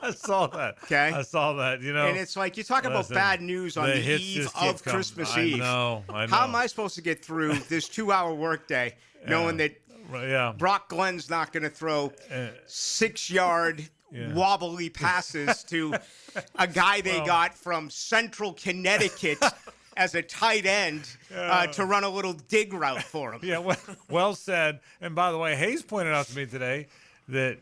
I saw that. Okay. I saw that, And it's like, you talk about bad news on the eve of Christmas Eve. I know. How am I supposed to get through this 2-hour workday knowing that Brock Glenn's not going to throw 6-yard wobbly passes to a guy they got from Central Connecticut as a tight end to run a little dig route for him? Yeah, well said. And by the way, Hayes pointed out to me today that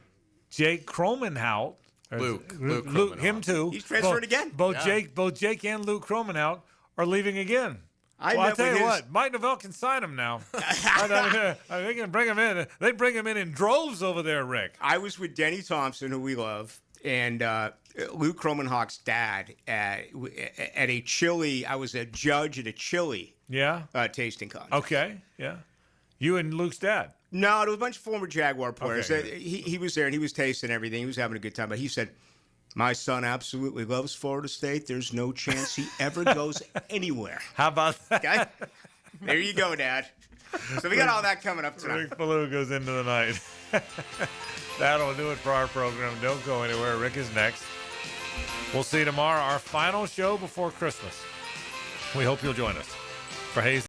Jake Cromenhout, Luke, him too. He's transferred again. Both Jake and Luke Cromenhout are leaving again. I'll tell you what, Mike Novell can sign him now. They can bring him in. They bring him in droves over there, Rick. I was with Denny Thompson, who we love, and Luke Cromenhout's dad at a chili. I was a judge at a chili tasting contest. Okay, yeah. You and Luke's dad. No, there was a bunch of former Jaguar players. Okay. He was there, and he was tasting everything. He was having a good time. But he said, my son absolutely loves Florida State. There's no chance he ever goes anywhere. How about that? Okay? There you go, Dad. So we got all that coming up tonight. Rick Ballou goes into the night. That'll do it for our program. Don't go anywhere. Rick is next. We'll see you tomorrow, our final show before Christmas. We hope you'll join us. For Hayes